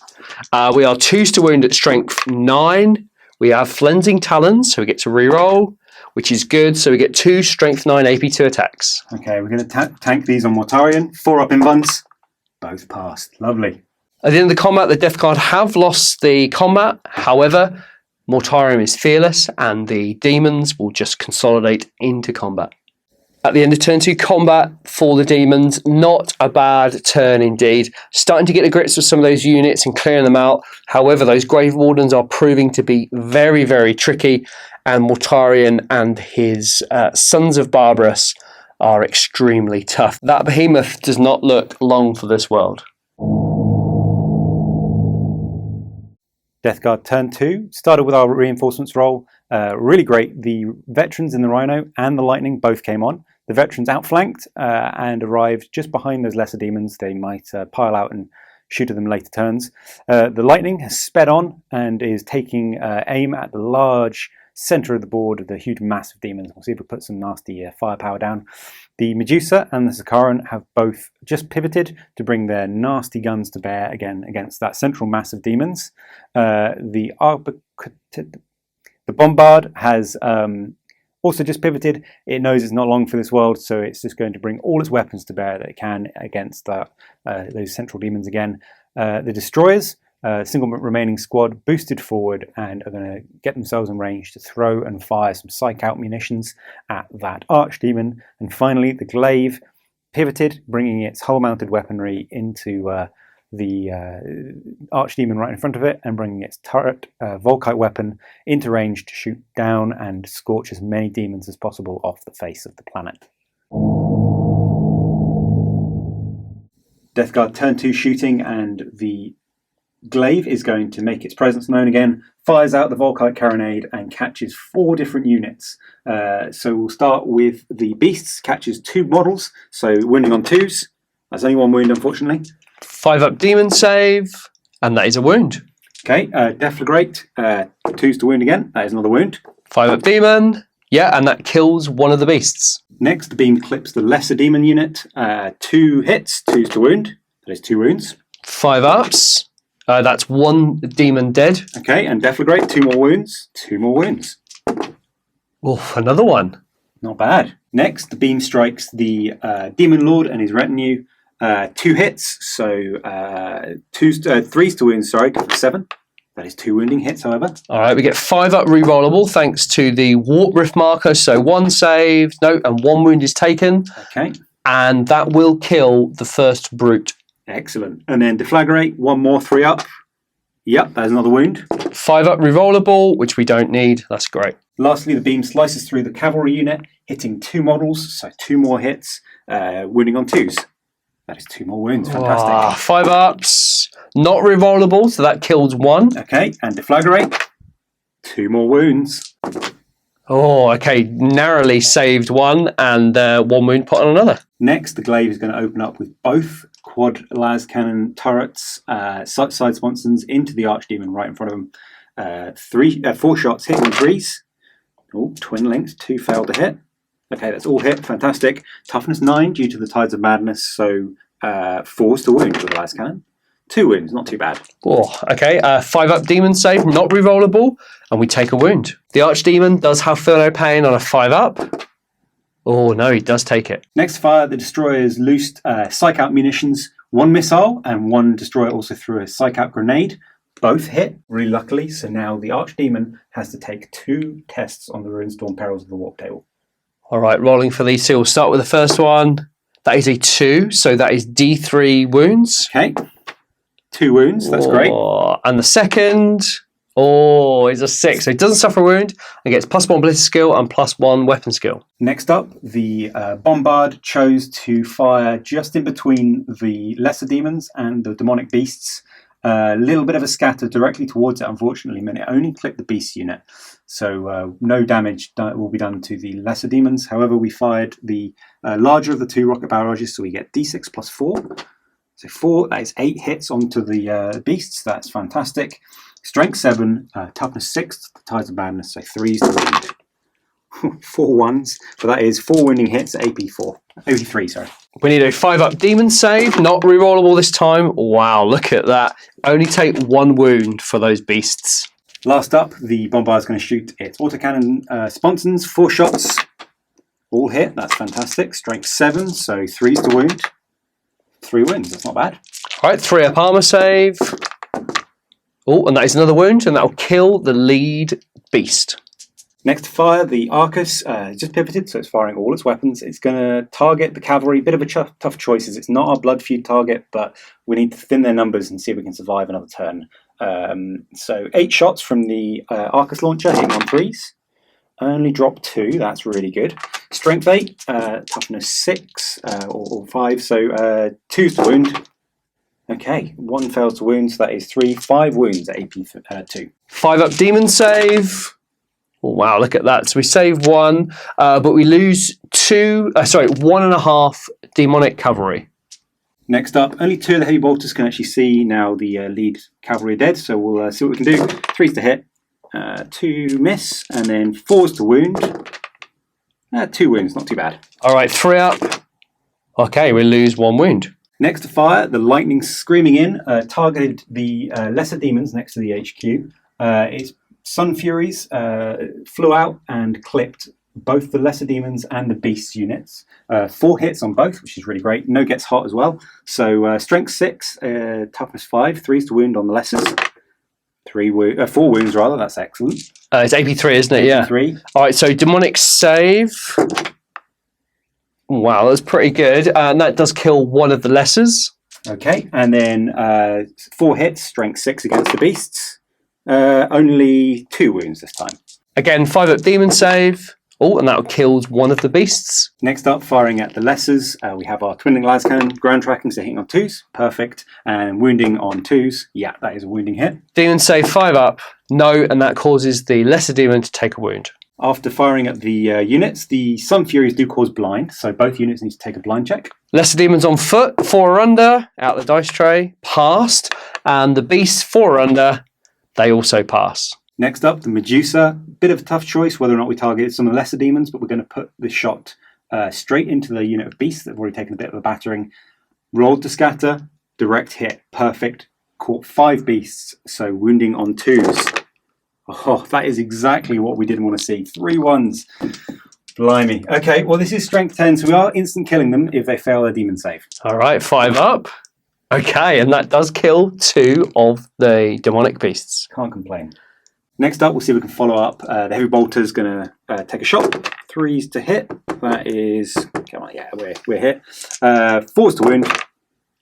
We are 2s to wound at strength 9. We have Flensing Talons, so we get to reroll, which is good. So we get 2 strength 9 AP2 attacks. Okay, we're going to tank these on Mortarion. 4 up in bunts. Both passed. Lovely. At the end of the combat, the Death Guard have lost the combat. However, Mortarion is fearless, and the demons will just consolidate into combat. At the end of turn 2 combat for the Demons, not a bad turn indeed. Starting to get the grits with some of those units and clearing them out. However, those Grave Wardens are proving to be very, very tricky, and Mortarion and his Sons of Barbarous are extremely tough. That behemoth does not look long for this world. Death Guard turn 2 started with our reinforcements roll. Really great. The veterans in the Rhino and the Lightning both came on. The veterans outflanked and arrived just behind those lesser demons. They might pile out and shoot at them later turns. The Lightning has sped on and is taking aim at the large centre of the board of the huge mass of demons. We'll see if we put some nasty firepower down. The Medusa and the Sakaran have both just pivoted to bring their nasty guns to bear again against that central mass of demons. The Bombard has also just pivoted. It knows it's not long for this world, so it's just going to bring all its weapons to bear that it can against those central demons again. The Destroyers, single remaining squad, boosted forward and are going to get themselves in range to throw and fire some psych out munitions at that archdemon. And finally, the Glaive pivoted, bringing its hull-mounted weaponry into the archdemon right in front of it and bringing its turret Volkite weapon into range to shoot down and scorch as many demons as possible off the face of the planet. Death Guard turn 2 shooting, and the Glaive is going to make its presence known again, fires out the Volkite carronade and catches 4 different units. So we'll start with the Beasts, catches 2 models, so wounding on 2s. That's only 1 wound, unfortunately. 5 up demon save, and that is a wound. Okay, Deflagrate, 2s to wound again, that is another wound. 5 up demon, yeah, and that kills one of the beasts. Next, the beam clips the lesser demon unit, 2 hits, 2s to wound, that is 2 wounds. 5 ups, that's 1 demon dead. Okay, and Deflagrate, 2 more wounds, 2 more wounds. Oof, another one. Not bad. Next, the beam strikes the Demon Lord and his retinue. 2 hits, so 3s to wound, sorry, for 7. That is 2 wounding hits, however. All right, we get 5 up rerollable thanks to the Warp Rift marker, so 1 save, no, and 1 wound is taken. Okay. And that will kill the first brute. Excellent. And then Deflagrate, 1 more, 3 up. Yep, there's another wound. 5 up rerollable, which we don't need. That's great. Lastly, the beam slices through the cavalry unit, hitting 2 models, so 2 more hits, wounding on 2s. That is 2 more wounds. Fantastic. 5 ups, not rerollable, so that kills 1. Okay, and Deflagrate, 2 more wounds. Oh, okay, narrowly saved 1 and 1 wound put on another. Next, the Glaive is going to open up with both quad las cannon turrets, side sponsons into the archdemon right in front of him. 4 shots hitting 3s. Oh, twin links, 2 failed to hit. Okay, that's all hit. Fantastic. Toughness 9 due to the Tides of Madness, so 4s to wound with the las cannon. 2 wounds, not too bad. Oh, okay, 5 up demon save, not rerollable, and we take a wound. The archdemon does have furlough pain on a 5 up. Oh no, he does take it. Next fire, the destroyers loosed psych out munitions, 1 missile, and 1 destroyer also threw a psych out grenade. Both hit, really luckily, so now the archdemon has to take 2 tests on the Ruinstorm Perils of the Warp Table. All right, rolling for these 2. We'll start with the first one. That is a 2, so that is D3 wounds. Okay, 2 wounds, that's great. And the second, is a 6. So he doesn't suffer a wound and gets +1 ballistic skill and +1 weapon skill. Next up, the Bombard chose to fire just in between the lesser demons and the demonic beasts. A little bit of a scatter directly towards it, unfortunately, meant it only clipped the beast unit. So no damage will be done to the lesser demons. However, we fired the larger of the 2 rocket barrages, so we get D6 + 4. So 4, that is 8 hits onto the beasts. That's fantastic. Strength 7, toughness 6, the Tides of Madness, so 3s to wound. 4 ones, but that is 4 wounding hits at AP3, sorry. We need a 5 up demon save, not rerollable this time. Wow, look at that. Only take 1 wound for those beasts. Last up, the Bombard is going to shoot its autocannon sponsons, 4 shots, all hit, that's fantastic. Strength 7, so 3s to wound. 3 wins, that's not bad. All right, 3 up armor save. Oh, and that is another wound, and that will kill the lead beast. Next to fire, the Arcus just pivoted, so it's firing all its weapons. It's going to target the cavalry. Bit of a tough choice, as it's not our blood feud target, but we need to thin their numbers and see if we can survive another turn. So 8 shots from the Arcus launcher, hitting on 3s. Only drop 2, that's really good. Strength 8, toughness 6 or 5, so 2's to wound. Okay, 1 fails to wound, so that is 3. 5 wounds at AP 2. 5 up demon save. Oh, wow, look at that. So we save 1, but we lose 1.5 demonic cavalry. Next up, only 2 of the heavy bolters can actually see now the lead cavalry are dead, so we'll see what we can do. 3's to hit. 2 miss, and then 4's to wound. 2 wounds, not too bad. All right, 3 up. Okay, we lose 1 wound. Next to fire, the lightning screaming in targeted the lesser demons next to the HQ. Its Sun Furies flew out and clipped both the lesser demons and the beasts units. 4 hits on both, which is really great. No gets hot as well. So strength 6, toughness 5, 3's to wound on the lessers. 4 wounds rather. That's excellent. It's AP3, isn't it? Yeah. AP3. All right. So demonic save. Wow, that's pretty good, and that does kill 1 of the lessers. Okay, and then 4 hits, strength 6 against the beasts. Only 2 wounds this time. Again, 5 up demon save. Oh, and that kills 1 of the beasts. Next up, firing at the lessers, we have our twinning las cannon, ground tracking, so hitting on 2s, perfect, and wounding on 2s. Yeah, that is a wounding hit. Demon save 5 up. No, and that causes the lesser demon to take a wound. After firing at the units, the Sun Furies do cause blind, so both units need to take a blind check. Lesser demons on foot, 4 or under, out the dice tray, passed, and the beasts 4 or under, they also pass. Next up, the Medusa. Bit of a tough choice whether or not we target some of the lesser demons, but we're going to put the shot straight into the unit of beasts that have already taken a bit of a battering. Rolled to scatter, direct hit, perfect. Caught 5 beasts, so wounding on 2s. Oh, that is exactly what we didn't want to see. 3 1s. Blimey. Okay, well, this is strength 10, so we are instant killing them if they fail their demon save. All right, 5 up. Okay, and that does kill 2 of the demonic beasts. Can't complain. Next up, we'll see if we can follow up. The heavy bolter's going to take a shot. 3's to hit. That is, come on, yeah, we're hit. 4's to wound.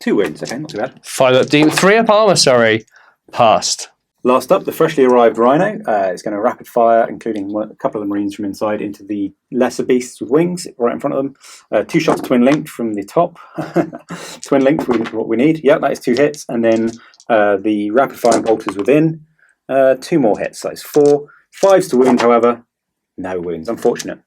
2 wounds. Okay, not too bad. 5 up demon, 3 up armor. Sorry, passed. Last up, the freshly arrived Rhino is going to rapid fire, including a couple of the Marines from inside, into the lesser beasts with wings right in front of them. 2 shots twin linked from the top. Twin linked with what we need. Yeah, that is 2 hits, and then the rapid firing bolters within. 2 more hits, so it's 4. 5's to wound, however, no wounds. Unfortunate.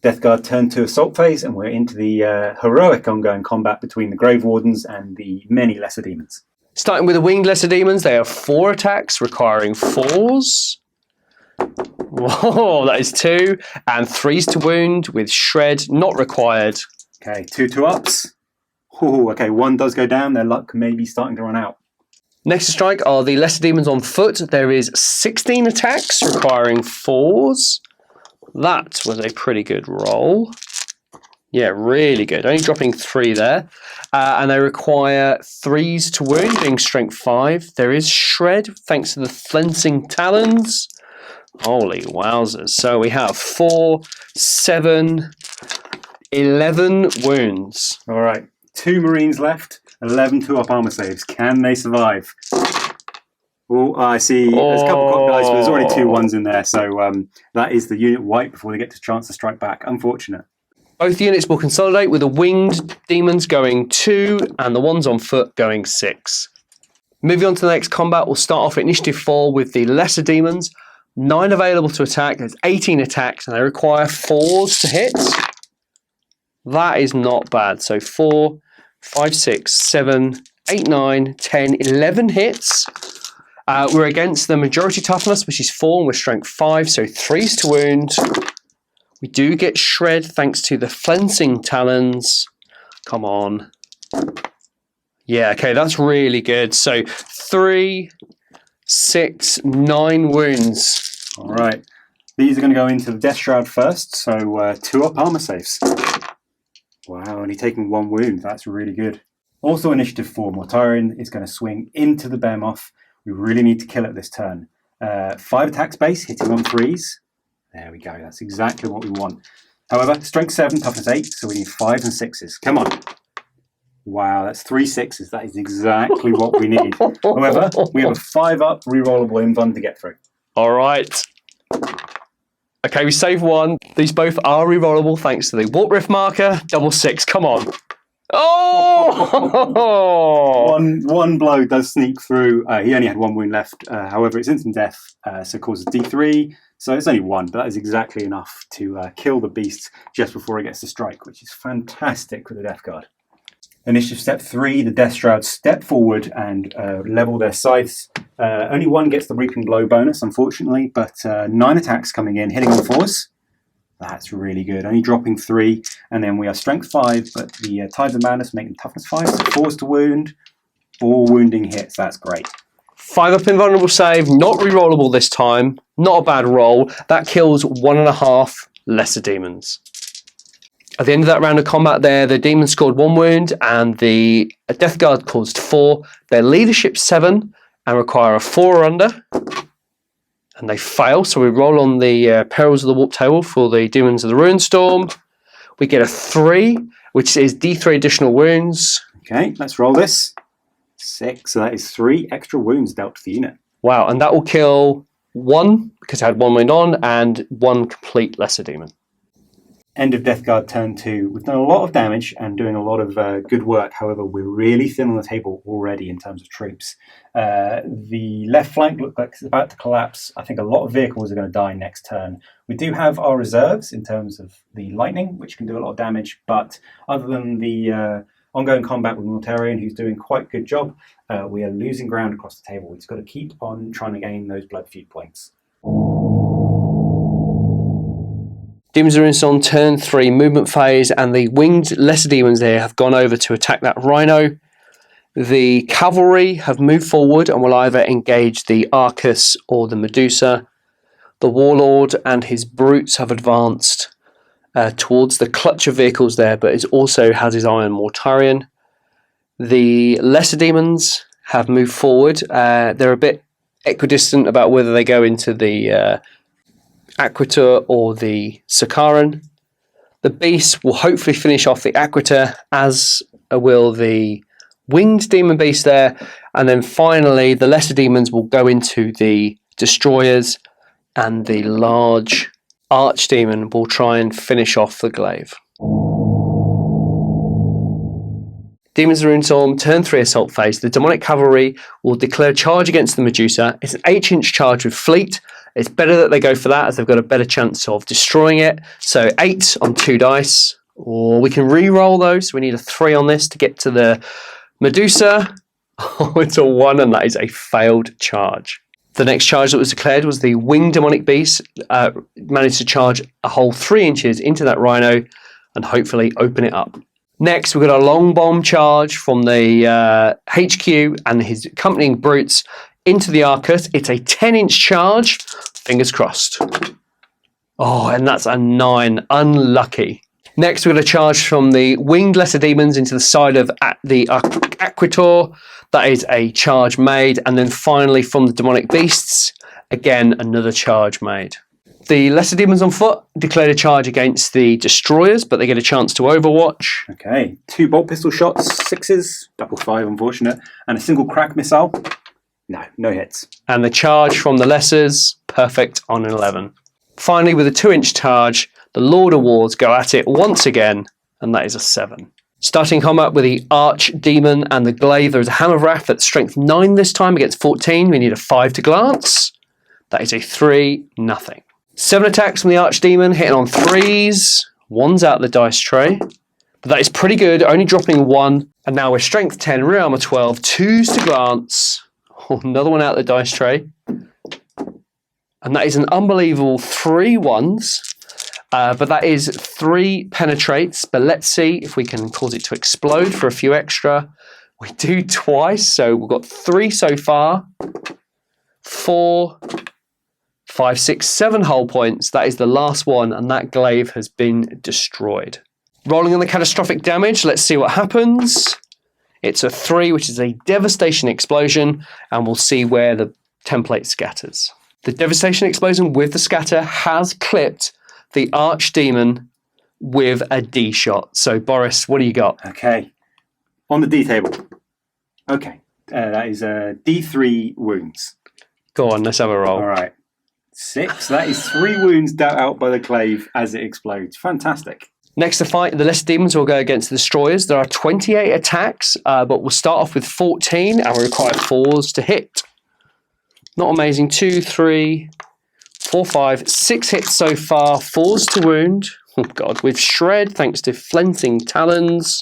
Death Guard turned to assault phase, and we're into the heroic ongoing combat between the Grave Wardens and the many lesser demons. Starting with the winged lesser demons, they have 4 attacks requiring 4s. Whoa, that is 2. And 3's to wound with shred not required. Okay, 2 ups. Oh, okay, 1 does go down. Their luck may be starting to run out. Next to strike are the lesser demons on foot. There is 16 attacks requiring 4s. That was a pretty good roll. Yeah, really good. Only dropping 3 there. And they require 3s to wound, being strength 5. There is shred, thanks to the flensing talons. Holy wowzers. So we have 4, 7, 11 wounds. All right, 2 Marines left, 11 2-up armor saves. Can they survive? Oh, I see. There's a couple of cock guys, but there's already 2 1s in there. So that is the unit wipe before they get a chance to strike back. Unfortunate. Both units will consolidate with the winged demons going 2 and the ones on foot going 6. Moving on to the next combat, we'll start off at Initiative 4 with the lesser demons. 9 available to attack. There's 18 attacks and they require 4s to hit. That is not bad. So 4, 5, 6, 7, 8, 9, 10, 11 hits. We're against the majority toughness, which is 4, and we're strength 5, so 3's to wound. We do get shred thanks to the flensing talons. Come on. Yeah, okay, that's really good. So 3, 6, 9 wounds. All right. These are going to go into the Death Shroud first, so 2-up armor saves. Wow, only taking 1 wound. That's really good. Also, Initiative 4, Mortarion is going to swing into the Behemoth. We really need to kill it this turn. 5 attack space, hitting on 3s. There we go. That's exactly what we want. However, strength 7, toughness 8, so we need 5s and 6s. Come on. Wow, that's 3 6s. That is exactly what we need. However, we have a 5-up rerollable invuln to get through. All right. Okay, we saved one. These both are rerollable thanks to the Warp Rift marker. Double 6. Come on. Oh! One blow does sneak through. He only had 1 wound left. However, it's instant death, so it causes D3. So it's only 1, but that is exactly enough to kill the beast just before it gets to strike, which is fantastic with the Death Guard. Initiative step 3, the Death Shrouds step forward and level their scythes. Only 1 gets the Reaping Blow bonus, unfortunately, but 9 attacks coming in, hitting on 4s. That's really good. Only dropping 3, and then we are strength 5, but the Tides of Madness make them toughness 5, so 4s to wound, 4 wounding hits. That's great. 5-up invulnerable save, not rerollable this time. Not a bad roll. That kills 1.5 lesser demons. At the end of that round of combat there, the demons scored 1 wound and the Death Guard caused 4. Their leadership 7 and require a 4 or under. And they fail, so we roll on the perils of the warp table for the demons of the Ruinstorm. We get a 3, which is D3 additional wounds. Okay, let's roll this. 6, so that is 3 extra wounds dealt to the unit. Wow, and that will kill 1, because it had 1 wound on, and 1 complete lesser demon. End of Death Guard turn 2. We've done a lot of damage and doing a lot of good work. However, we're really thin on the table already in terms of troops. The left flank looks like it's about to collapse. I think a lot of vehicles are going to die next turn. We do have our reserves in terms of the lightning, which can do a lot of damage. But other than the ongoing combat with Mortarion, who's doing quite a good job, we are losing ground across the table. We've just got to keep on trying to gain those blood feud points. Demons are in on turn 3 movement phase, and the winged lesser demons there have gone over to attack that rhino. The cavalry have moved forward and will either engage the Arcus or the Medusa. The warlord and his brutes have advanced towards the clutch of vehicles there, but it also has his eye on Mortarion. The lesser demons have moved forward. They're a bit equidistant about whether they go into the Aquitor or the Sakaran. The beast will hopefully finish off the Aquitor, as will the winged demon beast there, and then finally the lesser demons will go into the destroyers, and the large archdemon will try and finish off the glaive. Demons of Ruinstorm, turn 3 assault phase. The demonic cavalry will declare charge against the Medusa. It's an 8-inch charge with fleet. It's better that they go for that, as they've got a better chance of destroying it. So 8 on 2 dice. Or we can re-roll those. So we need a 3 on this to get to the Medusa. Oh, it's a 1, and that is a failed charge. The next charge that was declared was the winged demonic beast. Managed to charge a whole 3 inches into that rhino and hopefully open it up. Next, we've got a long bomb charge from the HQ and his accompanying brutes into the Arcus. It's a 10-inch charge. Fingers crossed. Oh, and that's a 9. Unlucky. Next, we're going to charge from the winged lesser demons into the side of the Aquitor. That is a charge made. And then finally, from the demonic beasts, again, another charge made. The lesser demons on foot declared a charge against the destroyers, but they get a chance to overwatch. Okay, 2 bolt pistol shots, 6s, double 5, unfortunate, and a single crack missile. No hits. And the charge from the lessers, perfect on an 11. Finally, with a 2-inch charge, the Lord of Wars go at it once again, and that is a 7. Starting combat with the Archdemon and the Glaive, there is a Hammer of Wrath that's strength 9 this time against 14. We need a 5 to glance. That is a 3, nothing. 7 attacks from the Archdemon, hitting on 3s. 1's out the dice tray. But that is pretty good, only dropping 1. And now we're strength 10, rear armor 12, 2s to glance. Oh, another 1 out the dice tray. And that is an unbelievable 3 1s. But that is 3 penetrates. But let's see if we can cause it to explode for a few extra. We do twice, so we've got 3 so far. 4, 5, 6, 7 hull points. That is the last one, and that glaive has been destroyed. Rolling on the catastrophic damage, let's see what happens. It's a 3, which is a devastation explosion, and we'll see where the template scatters. The Devastation Explosion with the scatter has clipped the Archdemon with a D shot. So, Boris, what do you got? Okay. On the D table. Okay. That is D3 wounds. Go on, let's have a roll. All right. 6. That is 3 wounds dealt out by the glaive as it explodes. Fantastic. Next to fight, the Lesser Demons will go against the Destroyers. There are 28 attacks, but we'll start off with 14 and we require 4s to hit. Not amazing. 2, 3, 4, 5, 6 hits so far. 4s to wound. Oh, God. With Shred, thanks to Flensing Talons.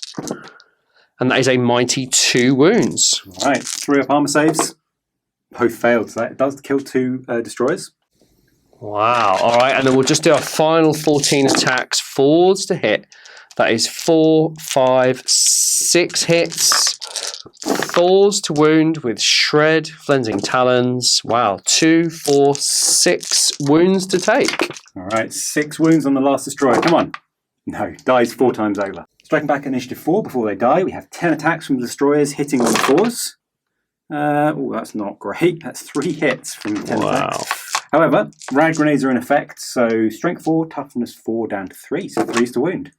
And that is a mighty 2 wounds. All right. 3 up armor saves. Both failed. So that does kill 2 destroyers. Wow. All right. And then we'll just do our final 14 attacks. 4s to hit. That is 4, 5, 6 hits. 4s to wound with Shred, Flensing Talons. Wow. 2, 4, 6 wounds to take. All right. 6 wounds on the last destroyer. Come on. No. Dies 4 times over. Striking back initiative 4 before they die. We have 10 attacks from the destroyers hitting on 4s. Oh, that's not great. That's 3 hits from 10 attacks. However, rad grenades are in effect, so strength 4, toughness 4 down to 3, so 3s to wound.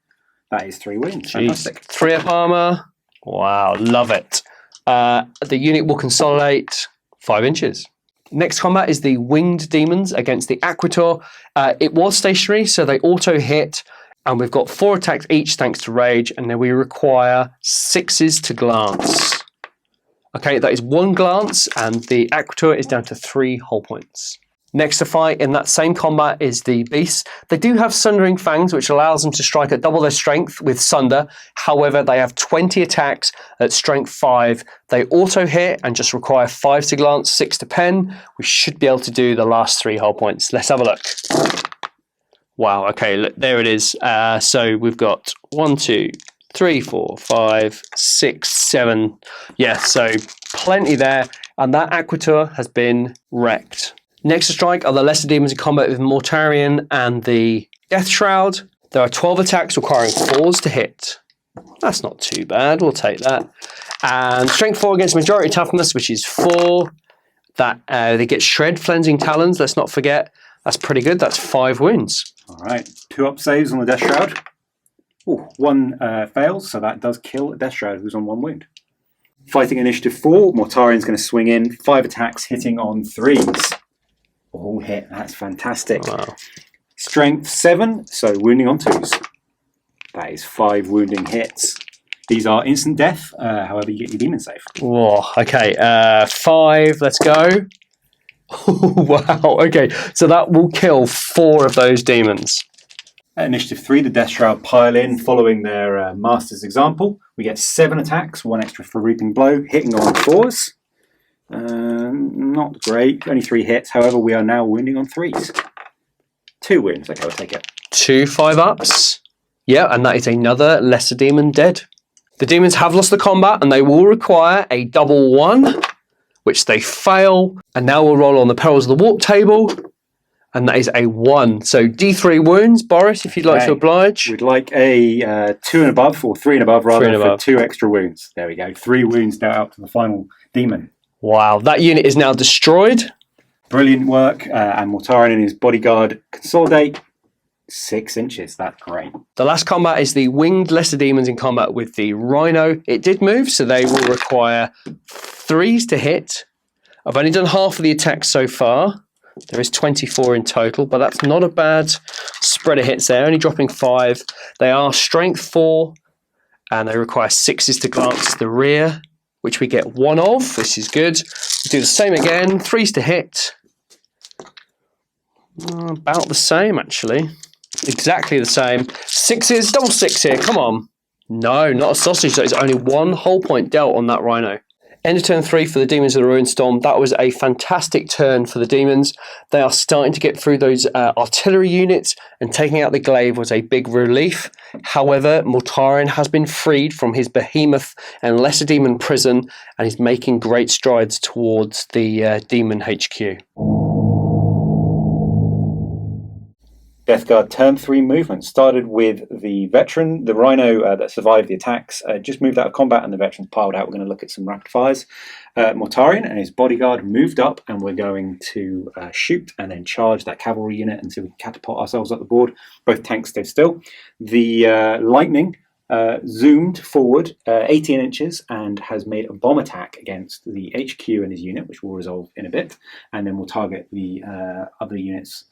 That is 3 wounds. Fantastic. 3 up armor. Wow, love it. The unit will consolidate 5 inches. Next combat is the Winged Demons against the Aquator. It was stationary, so they auto hit, and we've got 4 attacks each thanks to Rage, and then we require 6s to glance. Okay, that is 1 glance, and the Aquator is down to 3 hull points. Next to fight in that same combat is the Beasts. They do have Sundering Fangs, which allows them to strike at double their strength with Sunder. However, they have 20 attacks at strength 5. They auto hit and just require 5 to glance, 6 to pen. We should be able to do the last 3 hull points. Let's have a look. Wow, okay, look, there it is. So we've got 1, 2, 3, 4, 5, 6, 7. Yeah, so plenty there. And that Aquator has been wrecked. Next to strike are the Lesser Demons in combat with Mortarion and the Death Shroud. There are 12 attacks requiring 4s to hit. That's not too bad, we'll take that. And strength 4 against majority toughness, which is 4. That they get Shred, Flensing Talons, let's not forget. That's pretty good, that's 5 wounds. All right, 2 up saves on the Death Shroud. Ooh, 1 fails, so that does kill a Death Shroud who's on 1 wound. Fighting initiative 4, Mortarion's going to swing in. 5 attacks hitting on 3s. All hit, that's fantastic. Wow. Strength 7, so wounding on 2s. That is 5 wounding hits. These are instant death, however you get your demon save. Whoa, okay, 5, let's go. Wow, okay, so that will kill 4 of those demons. At initiative 3, the Death Shroud pile in, following their master's example. We get 7 attacks, 1 extra for Reaping Blow, hitting on 4s. Not great, only 3 hits. However, we are now wounding on 3s. 2 wounds, okay, we'll take it. 2 5-ups. Yeah, and that is another Lesser Demon dead. The demons have lost the combat and they will require a double 1, which they fail. And now we'll roll on the Perils of the Warp table. And that is a 1. So D3 wounds, Boris, if you'd like to oblige. We'd like a 2 and above, or 3 and above rather, 3 and for above. 2 extra wounds. There we go, 3 wounds dealt out to the final demon. Wow, that unit is now destroyed. Brilliant work, and Mortarion and his bodyguard consolidate 6 inches. That's great. The last combat is the Winged Lesser Demons in combat with the Rhino. It did move, so they will require 3s to hit. I've only done half of the attacks so far. There is 24 in total, but that's not a bad spread of hits there, only dropping 5. They are strength 4, and they require 6s to glance to the rear, which we get 1 of. This is good. We do the same again, 3s to hit. About the same, actually. Exactly the same. 6s, double 6 here, come on. No, not a sausage. That is only 1 hull point dealt on that Rhino. End of turn 3 for the Demons of the Ruinstorm. That was a fantastic turn for the Demons. They are starting to get through those artillery units, and taking out the glaive was a big relief. However, Mortarion has been freed from his behemoth and lesser demon prison, and is making great strides towards the demon HQ. Death Guard turn 3 movement started with the veteran, the Rhino that survived the attacks, just moved out of combat and the veteran's piled out. We're going to look at some rapid fires. Mortarion and his bodyguard moved up, and we're going to shoot and then charge that cavalry unit until we can catapult ourselves up the board. Both tanks stay still. The Lightning zoomed forward 18 inches and has made a bomb attack against the HQ and his unit, which we'll resolve in a bit, and then we'll target the other units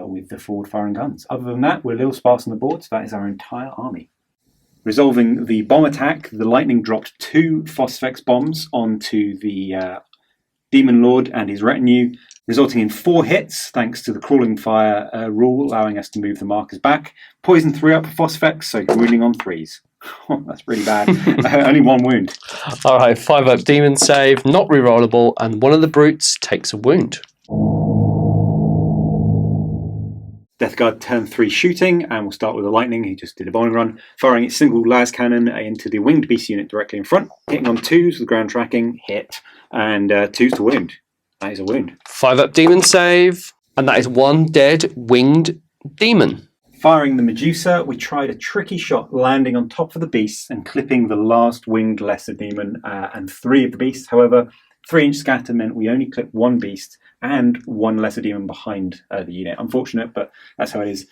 with the forward firing guns. Other than that, we're a little sparse on the board, so that is our entire army. Resolving the bomb attack, the Lightning dropped 2 Phosphex bombs onto the Demon Lord and his retinue, resulting in 4 hits thanks to the crawling fire rule, allowing us to move the markers back. Poison 3 up for Phosphex, so wounding on 3s. Oh, that's really bad. Only 1 wound. All right, 5 up demon save, not rerollable, and one of the brutes takes a wound. Death Guard turn 3 shooting, and we'll start with the Lightning. He just did a bowling run, firing its single las cannon into the winged beast unit directly in front, hitting on 2s with ground tracking, hit, and 2s to wound. That is a wound. 5 up demon save, and that is 1 dead winged demon. Firing the Medusa, we tried a tricky shot landing on top of the beast and clipping the last winged lesser demon and 3 of the beasts. However, 3-inch scatter meant we only clipped 1 beast and 1 lesser demon behind the unit. Unfortunate, but that's how it is.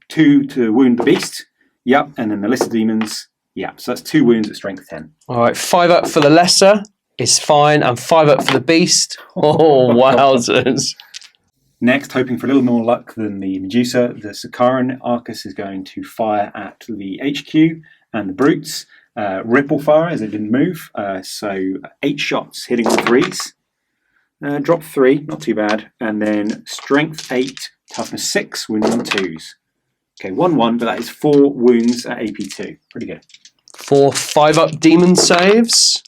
2 to wound the beast. Yep, and then the lesser demons. Yeah, so that's 2 wounds at strength 10. All right, 5 up for the lesser is fine, and 5 up for the beast. Oh, wowzers. Next, hoping for a little more luck than the Medusa, the Sakaran Arcus is going to fire at the HQ and the brutes. Ripple fire as it didn't move, so 8 shots hitting on 3s. Drop 3, not too bad, and then strength 8, toughness 6, wounding on 2s. Okay, 1-1, but that is 4 wounds at AP2. Pretty good. 4 5 up demon saves.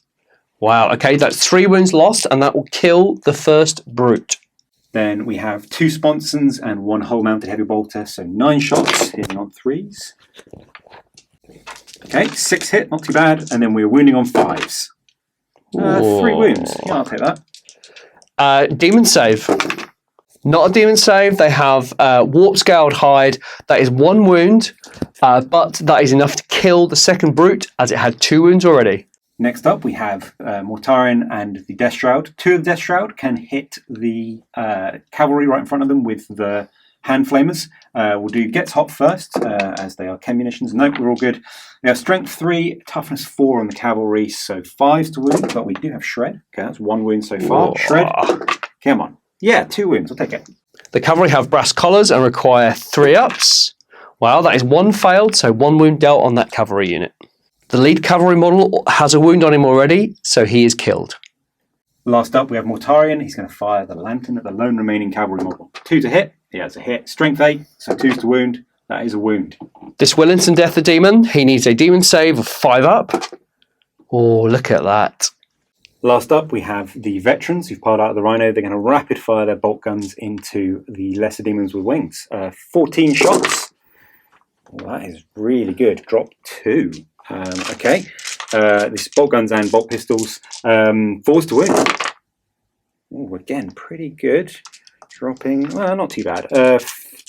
Wow, okay, that's 3 wounds lost, and that will kill the first brute. Then we have 2 sponsons and 1 hull-mounted heavy bolter, so 9 shots hitting on 3s. Okay, 6 hit, not too bad, and then we're wounding on 5s. 3 wounds. Yeah, I'll take that. Demon save. Not a demon save. They have warp scaled hide. That is 1 wound, but that is enough to kill the second brute as it had 2 wounds already. Next up, we have Mortarion and the Death Shroud. 2 of the Death Shroud can hit the cavalry right in front of them with the hand flamers. We'll do Gets Hot first, as they are chem munitions. Nope, we're all good. We have strength 3, toughness 4 on the cavalry, so 5s to wound, but we do have shred. Okay, that's 1 wound so far. Whoa. Shred. Come on. Yeah, 2 wounds. I'll take it. The cavalry have brass collars and require 3 ups. Wow, that is 1 failed, so 1 wound dealt on that cavalry unit. The lead cavalry model has a wound on him already, so he is killed. Last up, we have Mortarion. He's going to fire the lantern at the lone remaining cavalry model. 2 to hit. Yeah, it's a hit. Strength 8, so 2s to wound. That is a wound. This will instant death the demon. He needs a demon save of 5 up. Oh, look at that. Last up, we have the veterans who've piled out of the Rhino. They're going to rapid fire their bolt guns into the lesser demons with wings. 14 shots. Oh, that is really good. Drop 2. Okay. This is bolt guns and bolt pistols. 4s to wound. Oh, again, pretty good. Dropping, well, not too bad.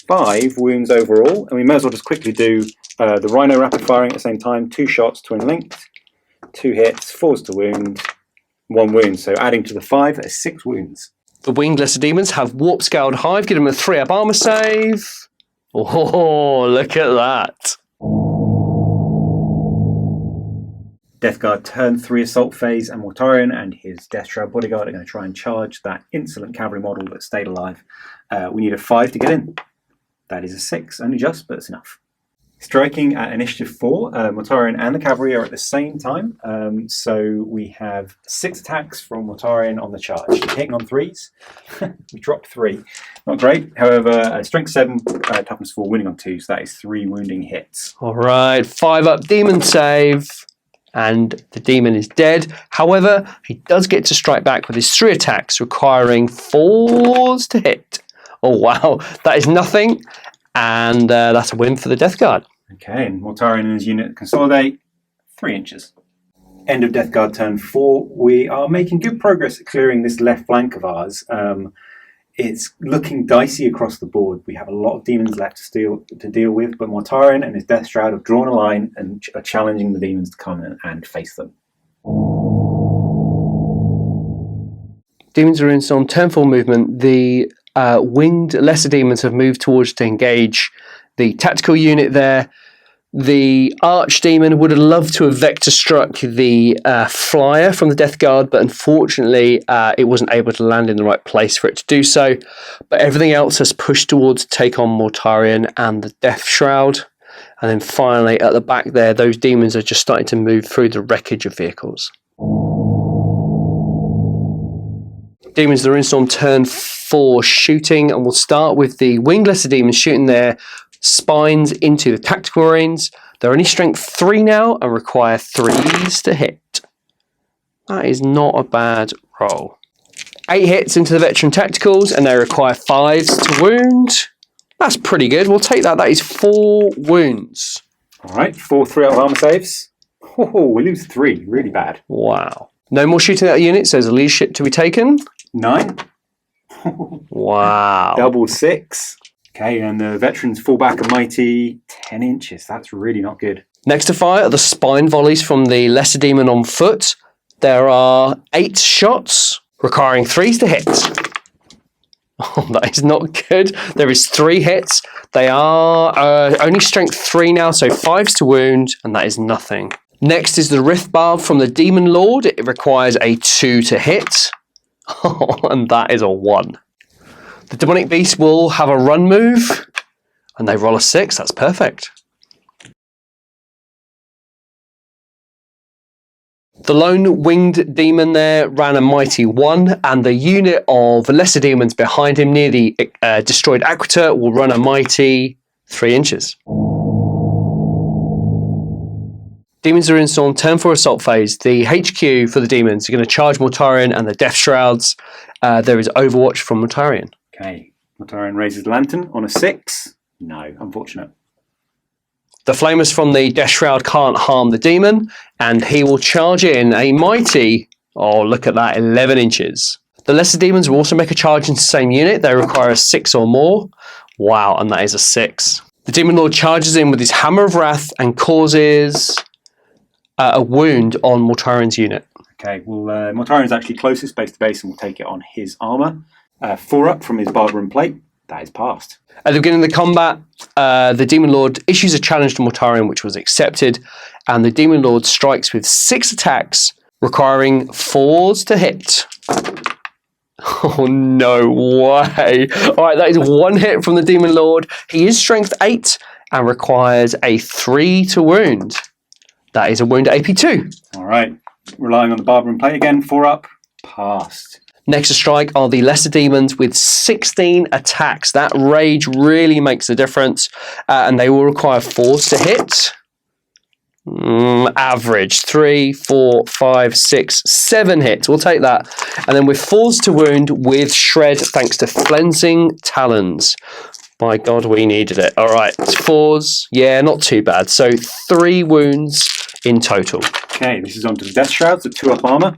5 wounds overall, and we may as well just quickly do the Rhino rapid firing at the same time. 2 shots, twin linked, 2 hits, 4s to wound, 1 wound. So adding to the 5, that is 6 wounds. The winged lesser demons have warp scaled hive. Give them a 3 up armor save. Oh, look at that. Death Guard turn 3 assault phase, and Mortarion and his Death Shroud bodyguard are going to try and charge that insolent cavalry model that stayed alive. We need a 5 to get in. That is a 6, only just, but it's enough. Striking at initiative 4, Mortarion and the cavalry are at the same time. So we have 6 attacks from Mortarion on the charge. Hitting on 3s. We dropped 3. Not great. However, strength 7, toughness 4, winning on 2. So that is 3 wounding hits. All right, 5 up demon save. And the demon is dead. However, he does get to strike back with his 3 attacks, requiring 4s to hit. Oh, wow. That is nothing. And that's a win for the Death Guard. Okay, and Mortarion and his unit consolidate 3 inches. End of Death Guard turn 4. We are making good progress at clearing this left flank of ours. it's looking dicey across the board. We have a lot of demons left to deal with, but Mortarion and his Death Shroud have drawn a line and are challenging the demons to come in and face them. Demons are in some turn 4 movement. The winged lesser demons have moved towards to engage the tactical unit there. The Archdemon would have loved to have vector struck the flyer from the Death Guard, but unfortunately it wasn't able to land in the right place for it to do so. But everything else has pushed towards to take on Mortarion and the Death Shroud. And then finally at the back there, those demons are just starting to move through the wreckage of vehicles. Demons of the Ruinstorm turn 4 shooting, and we'll start with the winged lesser demons shooting their spines into the tactical marines. They're only strength 3 now and require 3s to hit. That is not a bad roll. 8 hits into the veteran tacticals, and they require 5s to wound. That's pretty good. We'll take that. That is 4 wounds. All right, 4 3-out of armor saves. Oh, we lose 3. Really bad. Wow. No more shooting at units, so there's a leadership to be taken. 9. Wow. Double 6. Okay, and the veterans fall back a mighty 10 inches. That's really not good. Next to fire are the spine volleys from the lesser demon on foot. There are 8 shots, requiring 3s to hit. Oh, that is not good. There is 3 hits. They are only strength 3 now, so 5s to wound, and that is nothing. Next is the Rift Barb from the Demon Lord. It requires a 2 to hit, and that is a 1. The Demonic Beast will have a run move, and they roll a 6. That's perfect. The lone winged demon there ran a mighty 1, and the unit of lesser demons behind him near the destroyed Aquator will run a mighty 3 inches. Demons are in Storm, turn 4 assault phase. The HQ for the demons are going to charge Mortarion and the Death Shrouds. There is Overwatch from Mortarion. Okay, Mortarion raises the lantern on a 6. No, unfortunate. The Flamers from the Death Shroud can't harm the demon, and he will charge in a mighty, oh look at that, 11 inches. The lesser demons will also make a charge into the same unit. They require a 6 or more. Wow, and that is a 6. The Demon Lord charges in with his Hammer of Wrath and causes a wound on Mortarion's unit. Okay, well, Mortarion's actually closest base to base and will take it on his armour. 4 up from his Barber and Plate. That is passed. At the beginning of the combat, the Demon Lord issues a challenge to Mortarion, which was accepted, and the Demon Lord strikes with 6 attacks, requiring 4s to hit. Oh, no way. All right, that is 1 hit from the Demon Lord. He is strength 8 and requires a 3 to wound. That is a wound at AP 2. All right, relying on the Barber and Plate again. 4 up, passed. Next to strike are the lesser demons with 16 attacks. That rage really makes a difference, and they will require 4s to hit. Average 3, 4, 5, 6, 7 hits. We'll take that. And then with 4s to wound with Shred, thanks to Flensing Talons. By God, we needed it. All right, 4s. Yeah, not too bad. So 3 wounds in total. Okay, this is on to the Death Shrouds at 2 up armour.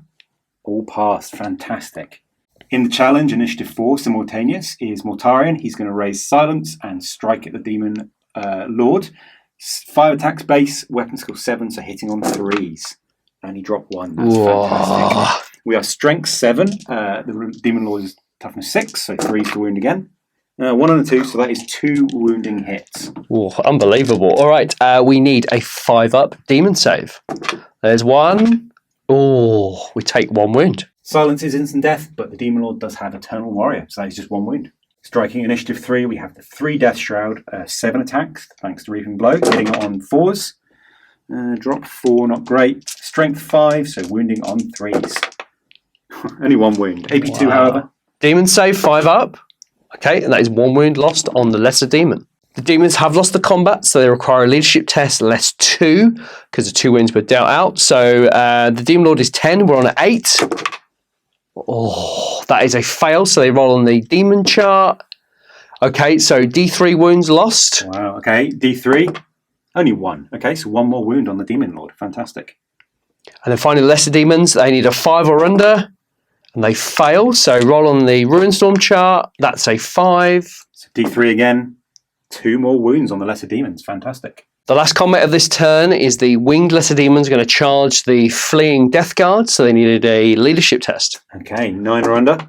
All passed. Fantastic. In the challenge, Initiative 4, simultaneous, is Mortarion. He's going to raise Silence and strike at the Demon Lord. 5 attacks base, weapon skill 7, so hitting on 3s. And he dropped 1. That's fantastic. We are strength 7. The Demon Lord is toughness 6, so 3s to wound again. 1 and a 2, so that is 2 wounding hits. Oh, unbelievable. All right, we need a 5-up demon save. There's 1. Oh, we take 1 wound. Silence is instant death, but the Demon Lord does have Eternal Warrior, so that is just 1 wound. Striking Initiative 3, we have the 3 Death Shroud, 7 attacks, thanks to Reaping Blow, hitting on 4s. Drop 4, not great. Strength 5, so wounding on 3s. Only 1 wound. AP 2, however. Demon save, 5 up. Okay, and that is 1 wound lost on the lesser demon. The demons have lost the combat, so they require a leadership test less 2, because the 2 wounds were dealt out. So the Demon Lord is 10, we're on an 8. Oh, that is a fail, so they roll on the demon chart. Okay, so D3 wounds lost. Wow, okay, D3, only 1. Okay, so 1 more wound on the Demon Lord. Fantastic. And then finally, the lesser demons, they need a 5 or under, and And they fail, so roll on the Ruinstorm chart. That's a 5. So D3 again. 2 more wounds on the Lesser Demons. Fantastic. The last combat of this turn is the winged Lesser Demons are going to charge the fleeing Death Guard, so they needed a leadership test. Okay, 9 or under.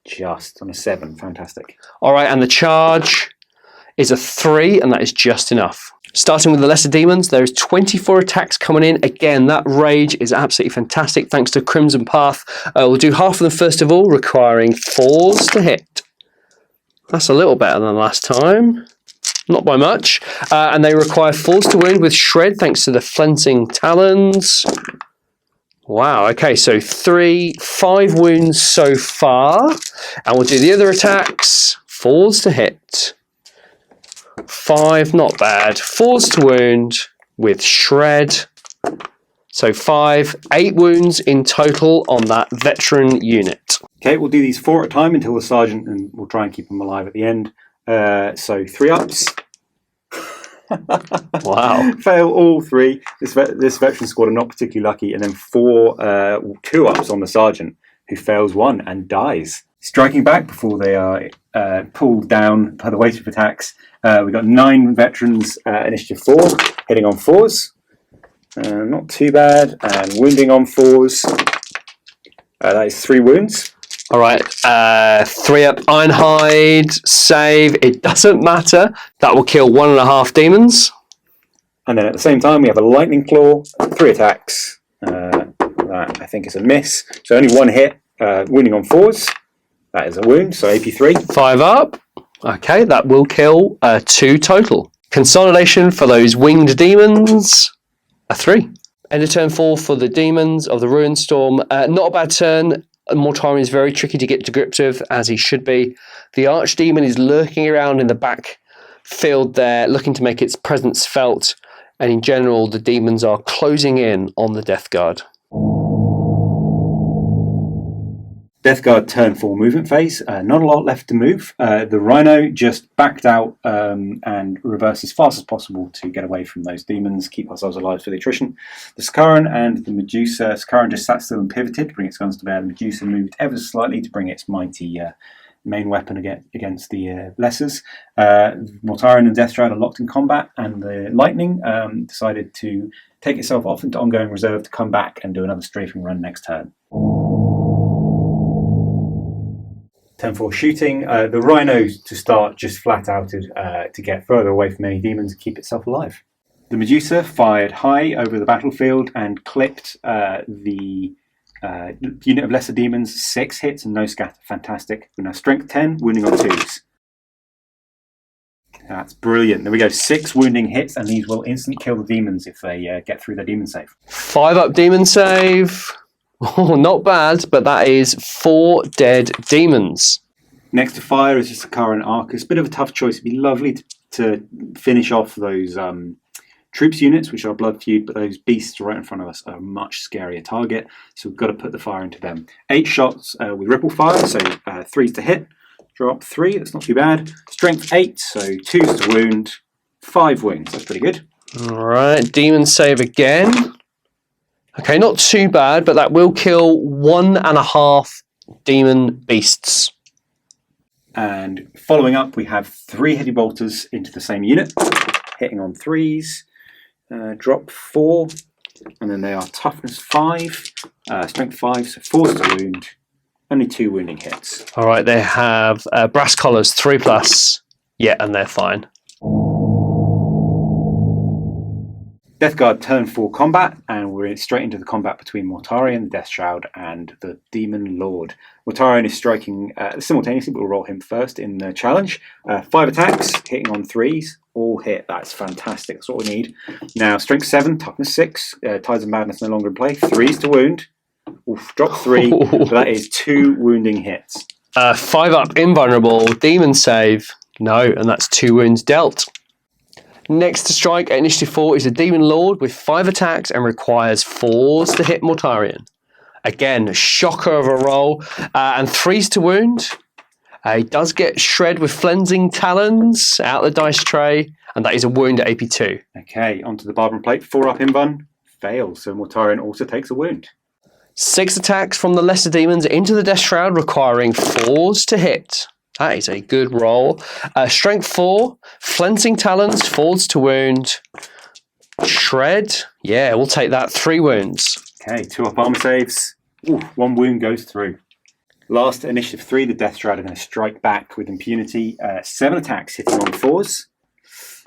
Just on a 7. Fantastic. All right, and the charge is a 3, and that is just enough. Starting with the Lesser Demons, there's 24 attacks coming in. Again, that rage is absolutely fantastic thanks to Crimson Path. We'll do half of them first of all, requiring 4s to hit. That's a little better than last time. Not by much. And they require 4s to wound with Shred thanks to the Flensing Talons. Wow, okay, so 5 wounds so far. And we'll do the other attacks. 4s to hit. 5, not bad. 4s to wound with Shred. So 5, 8 wounds in total on that veteran unit. Okay, we'll do these 4 at a time until the sergeant, and we'll try and keep them alive at the end. So 3 ups. Wow. Fail all 3. This veteran squad are not particularly lucky. And then 2 ups on the sergeant, who fails 1 and dies. Striking back before they are pulled down by the weight of attacks. We've got 9 veterans, initiative 4, hitting on 4s. Not too bad. And wounding on 4s. That is 3 wounds. All right, 3 up Ironhide, save, it doesn't matter. That will kill 1.5 demons. And then at the same time, we have a Lightning Claw, 3 attacks. That I think is a miss. So only 1 hit, wounding on 4s. That is a wound, so AP 3. 5 up. Okay, that will kill 2 total. Consolidation for those winged demons, a 3. End of turn 4 for the demons of the Ruinstorm. Not a bad turn. Mortarion is very tricky to get to grips with, as he should be. The Archdemon is lurking around in the back field there, looking to make its presence felt. And in general, the demons are closing in on the Death Guard. Death Guard turn 4 movement phase. Not a lot left to move. The Rhino just backed out and reversed as fast as possible to get away from those demons, keep ourselves alive for the attrition. The Scaran and the Medusa. Scaran just sat still and pivoted to bring its guns to bear. The Medusa moved ever so slightly to bring its mighty main weapon against the Lessers. Mortarion and Deathshroud are locked in combat, and the Lightning decided to take itself off into ongoing reserve to come back and do another strafing run next turn. Turn 4 shooting. The Rhino to start just flat outed to get further away from any demons and keep itself alive. The Medusa fired high over the battlefield and clipped the unit of lesser demons. 6 hits and no scatter. Fantastic. We're now strength 10, wounding on 2s. That's brilliant. There we go. 6 wounding hits, and these will instantly kill the demons if they get through their demon save. 5 up demon save. Oh, not bad, but that is 4 dead demons. Next to fire is just a current Arcus. Bit of a tough choice. It'd be lovely to finish off those troops units, which are blood feud, but those beasts right in front of us are a much scarier target, so we've got to put the fire into them. 8 shots with ripple fire, so 3s to hit. Drop 3, that's not too bad. Strength 8, so 2s to wound. 5 wounds, that's pretty good. All right, demon save again. Okay, not too bad, but that will kill 1.5 demon beasts. And following up, we have 3 heavy bolters into the same unit, hitting on 3s. Drop 4, and then they are toughness 5, strength 5, so 4s to wound. Only 2 wounding hits. All right, they have brass collars, 3+. Yeah, and they're fine. Death Guard turn 4 combat, and we're straight into the combat between Mortarion, the Deathshroud, and the Demon Lord. Mortarion is striking simultaneously, but we'll roll him first in the challenge. 5 attacks, hitting on 3s, all hit. That's fantastic. That's what we need. Now, strength 7, toughness 6, Tides of Madness no longer in play. 3s to wound. Oof, drop 3. So that is 2 wounding hits. 5 up invulnerable, demon save. No, and that's 2 wounds dealt. Next to strike at initiative 4 is a Demon Lord with 5 attacks and requires 4s to hit Mortarion. Again, a shocker of a roll. And 3s to wound. He does get Shred with Flensing Talons out the dice tray, and that is a wound at AP 2. Okay, onto the Barbarian Plate. 4 up invuln. Fails, so Mortarion also takes a wound. 6 attacks from the Lesser Demons into the Death Shroud, requiring 4s to hit. That is a good roll. Strength 4, Flensing Talons, 4s to wound. Shred, yeah, we'll take that. 3 wounds. Okay, 2 up armor saves. Ooh, 1 wound goes through. Last, initiative 3, the Death Shroud are going to strike back with impunity. 7 attacks hitting on 4s.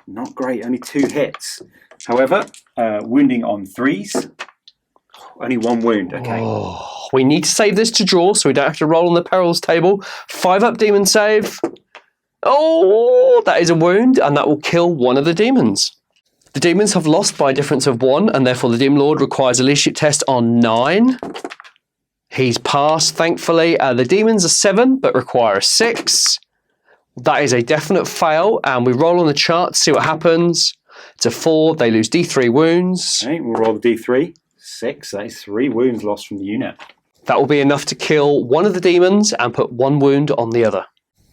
Not great, only 2 hits. However, wounding on 3s. Only 1 wound, okay. Oh, we need to save this to draw so we don't have to roll on the perils table. 5 up demon save. Oh, that is a wound, and that will kill one of the demons. The demons have lost by a difference of 1, and therefore the Demon Lord requires a leadership test on 9. He's passed, thankfully. The demons are 7, but require a 6. That is a definite fail, and we roll on the chart to see what happens. It's a 4, they lose D3 wounds. Okay, we'll roll the D3. 6, that is 3 wounds lost from the unit. That will be enough to kill one of the demons and put 1 wound on the other.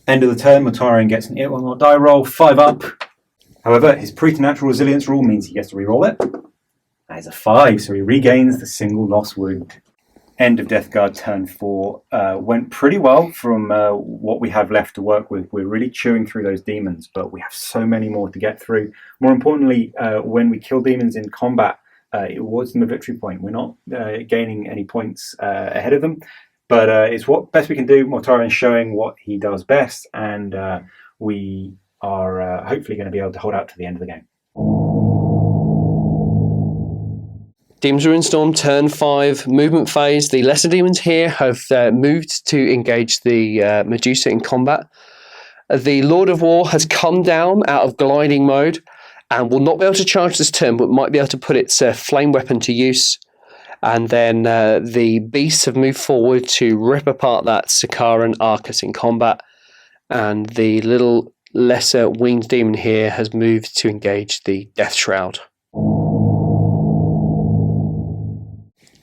End of the turn, Mortarion gets an one more die roll, 5 up. However, his preternatural resilience rule means he gets to reroll it. That is a 5, so he regains the single lost wound. End of Death Guard turn 4 went pretty well from what we have left to work with. We're really chewing through those demons, but we have so many more to get through. More importantly, when we kill demons in combat, it awards them a victory point. We're not gaining any points ahead of them, but it's what best we can do. Mortarion's showing what he does best, and we are hopefully going to be able to hold out to the end of the game. Demons Ruinstorm, turn 5, movement phase. The Lesser Demons here have moved to engage the Medusa in combat. The Lord of War has come down out of gliding mode and will not be able to charge this turn, but might be able to put its flame weapon to use. And then the beasts have moved forward to rip apart that Sakaran Arcus in combat. And the little lesser winged demon here has moved to engage the Death Shroud.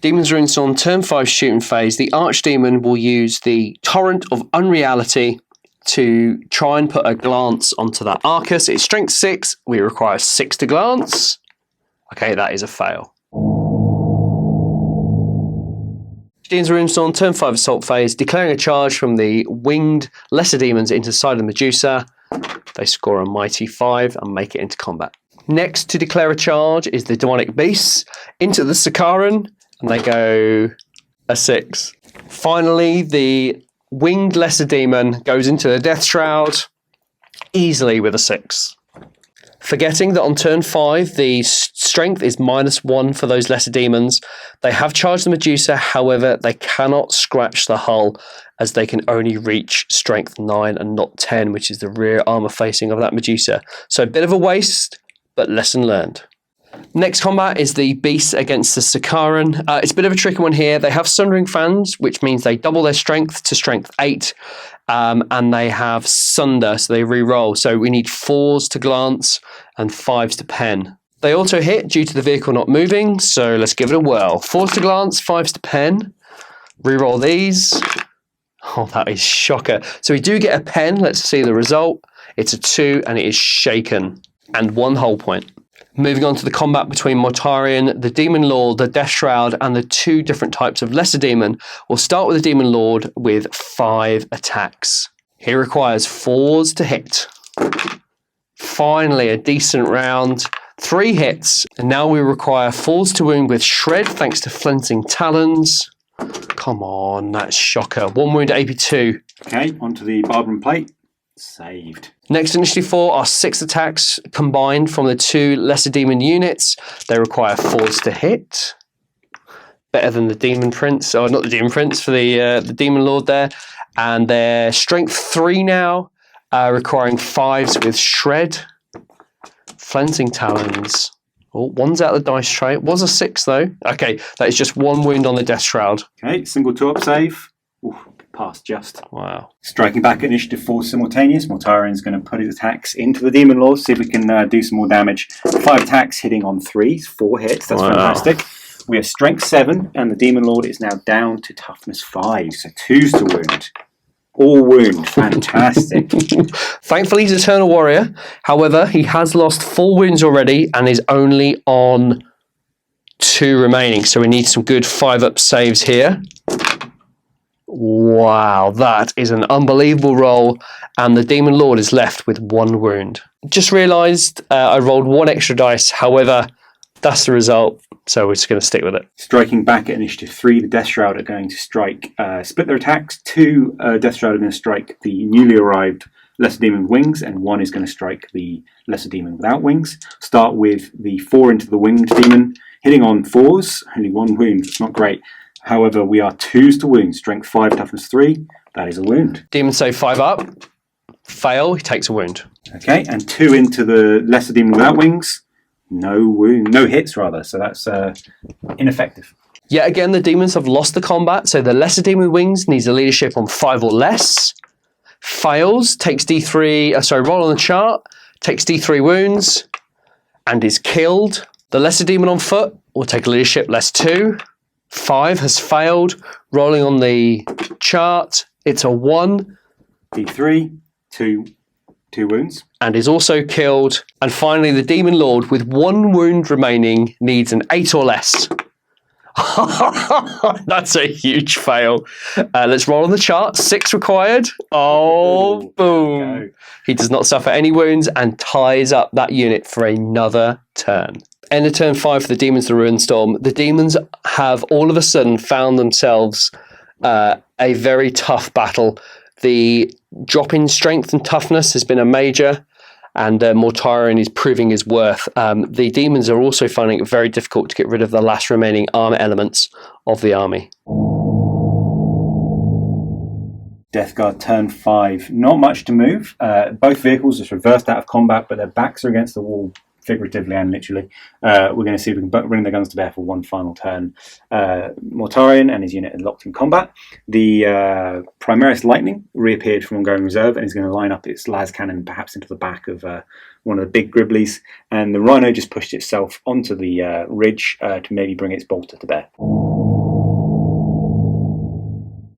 Demons Ruinstorm, turn 5 shooting phase. The Archdemon will use the Torrent of Unreality to try and put a glance onto that Arcus. It's strength 6. We require 6 to glance. Okay, that is a fail. Demons Ruinstorm, turn 5 assault phase. Declaring a charge from the winged lesser demons into the side of the Medusa. They score a mighty 5 and make it into combat. Next to declare a charge is the demonic beasts into the Sakaran. And they go a 6. Finally, the winged lesser demon goes into the Death Shroud easily with a 6. Forgetting that on turn 5, the strength is -1 for those lesser demons. They have charged the Medusa, however, they cannot scratch the hull as they can only reach strength 9 and not 10, which is the rear armor facing of that Medusa. So a bit of a waste, but lesson learned. Next combat is the beasts against the Sakaran. It's a bit of a tricky one here. They have Sundering Fans, which means they double their strength to strength 8, and they have Sunder, so they re-roll. So we need 4s to glance and 5s to pen. They also hit due to the vehicle not moving, so let's give it a whirl. 4s to glance, 5s to pen. Re-roll these. Oh, that is shocker. So we do get a pen. Let's see the result. It's a 2, and it is shaken, and 1 hull point. Moving on to the combat between Mortarion, the Demon Lord, the Death Shroud, and the 2 different types of Lesser Demon. We'll start with the Demon Lord with 5 attacks. He requires 4s to hit. Finally, a decent round. 3 hits. And now we require 4s to wound with Shred, thanks to Flensing Talons. Come on, that's shocker. 1 wound AP2. Okay, onto the Barbarian Plate. Saved. Next initiative 4 are 6 attacks combined from the 2 lesser demon units. They require 4s to hit. Better than the Demon Prince, or not the Demon Prince, for the Demon Lord there. And they're strength 3 now, requiring 5s with Shred. Flensing Talons. Oh, 1's out of the dice tray. It was a 6 though. Okay, that is just 1 wound on the Death Shroud. Okay, single 2-up save. Ooh, passed just. Wow. Striking back at initiative 4 simultaneous, Mortarion's going to put his attacks into the Demon Lord, see if we can do some more damage. 5 attacks hitting on 3s, 4 hits, that's fantastic. We have strength 7, and the Demon Lord is now down to toughness 5, so 2s to wound. All wound, fantastic. Thankfully he's Eternal Warrior, however he has lost 4 wounds already and is only on 2 remaining. So we need some good 5-up saves here. Wow, that is an unbelievable roll. And the Demon Lord is left with 1 wound. Just realised I rolled 1 extra dice. However, that's the result. So we're just going to stick with it. Striking back at initiative 3, the Death Shroud are going to strike, split their attacks. 2 Death Shroud are going to strike the newly arrived Lesser Demon with wings, and 1 is going to strike the Lesser Demon without wings. Start with the 4 into the Winged Demon, hitting on 4s, only 1 wound, it's not great. However, we are 2s to wound, strength 5, toughness 3, that is a wound. Demon save 5 up, fail, he takes a wound. Okay, and 2 into the Lesser Demon without wings, no wound, no hits rather, so that's ineffective. Yet again, the demons have lost the combat, so the Lesser Demon with wings needs a leadership on 5 or less. Fails, takes D3, roll on the chart, takes D3 wounds, and is killed. The Lesser Demon on foot will take a leadership less 2. 5 has failed, rolling on the chart, it's a 1. D3, 2 wounds. And is also killed. And finally, the Demon Lord with 1 wound remaining needs an 8 or less. That's a huge fail. Let's roll on the chart. 6 required. Oh, boom. He does not suffer any wounds and ties up that unit for another turn. End of turn 5 for the Demons of Ruinstorm. The Demons have all of a sudden found themselves a very tough battle. The drop in strength and toughness has been a major, and Mortarion is proving his worth. The Demons are also finding it very difficult to get rid of the last remaining armor elements of the army. Death Guard turn 5, not much to move. Both vehicles just reversed out of combat, but their backs are against the wall, figuratively and literally. We're going to see if we can bring their guns to bear for 1 final turn. Mortarion and his unit are locked in combat. The Primaris Lightning reappeared from ongoing reserve and is going to line up its las cannon perhaps into the back of one of the big Griblies. And the Rhino just pushed itself onto the ridge to maybe bring its bolter to bear.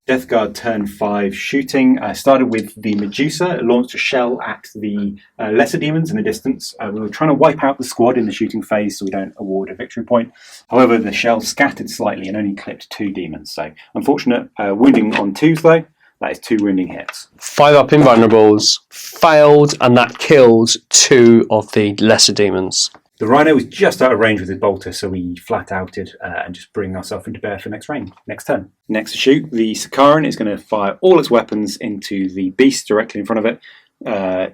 Death Guard turn 5 shooting started with the Medusa. It launched a shell at the lesser demons in the distance. We were trying to wipe out the squad in the shooting phase so we don't award a victory point. However, the shell scattered slightly and only clipped 2 demons. So unfortunate. Wounding on 2s though. That is 2 wounding hits. 5 up invulnerables failed, and that kills 2 of the lesser demons. The Rhino was just out of range with his bolter, so we flat outed and just bring ourselves into bear for next turn. Next to shoot, the Sakaran is going to fire all its weapons into the beast directly in front of it.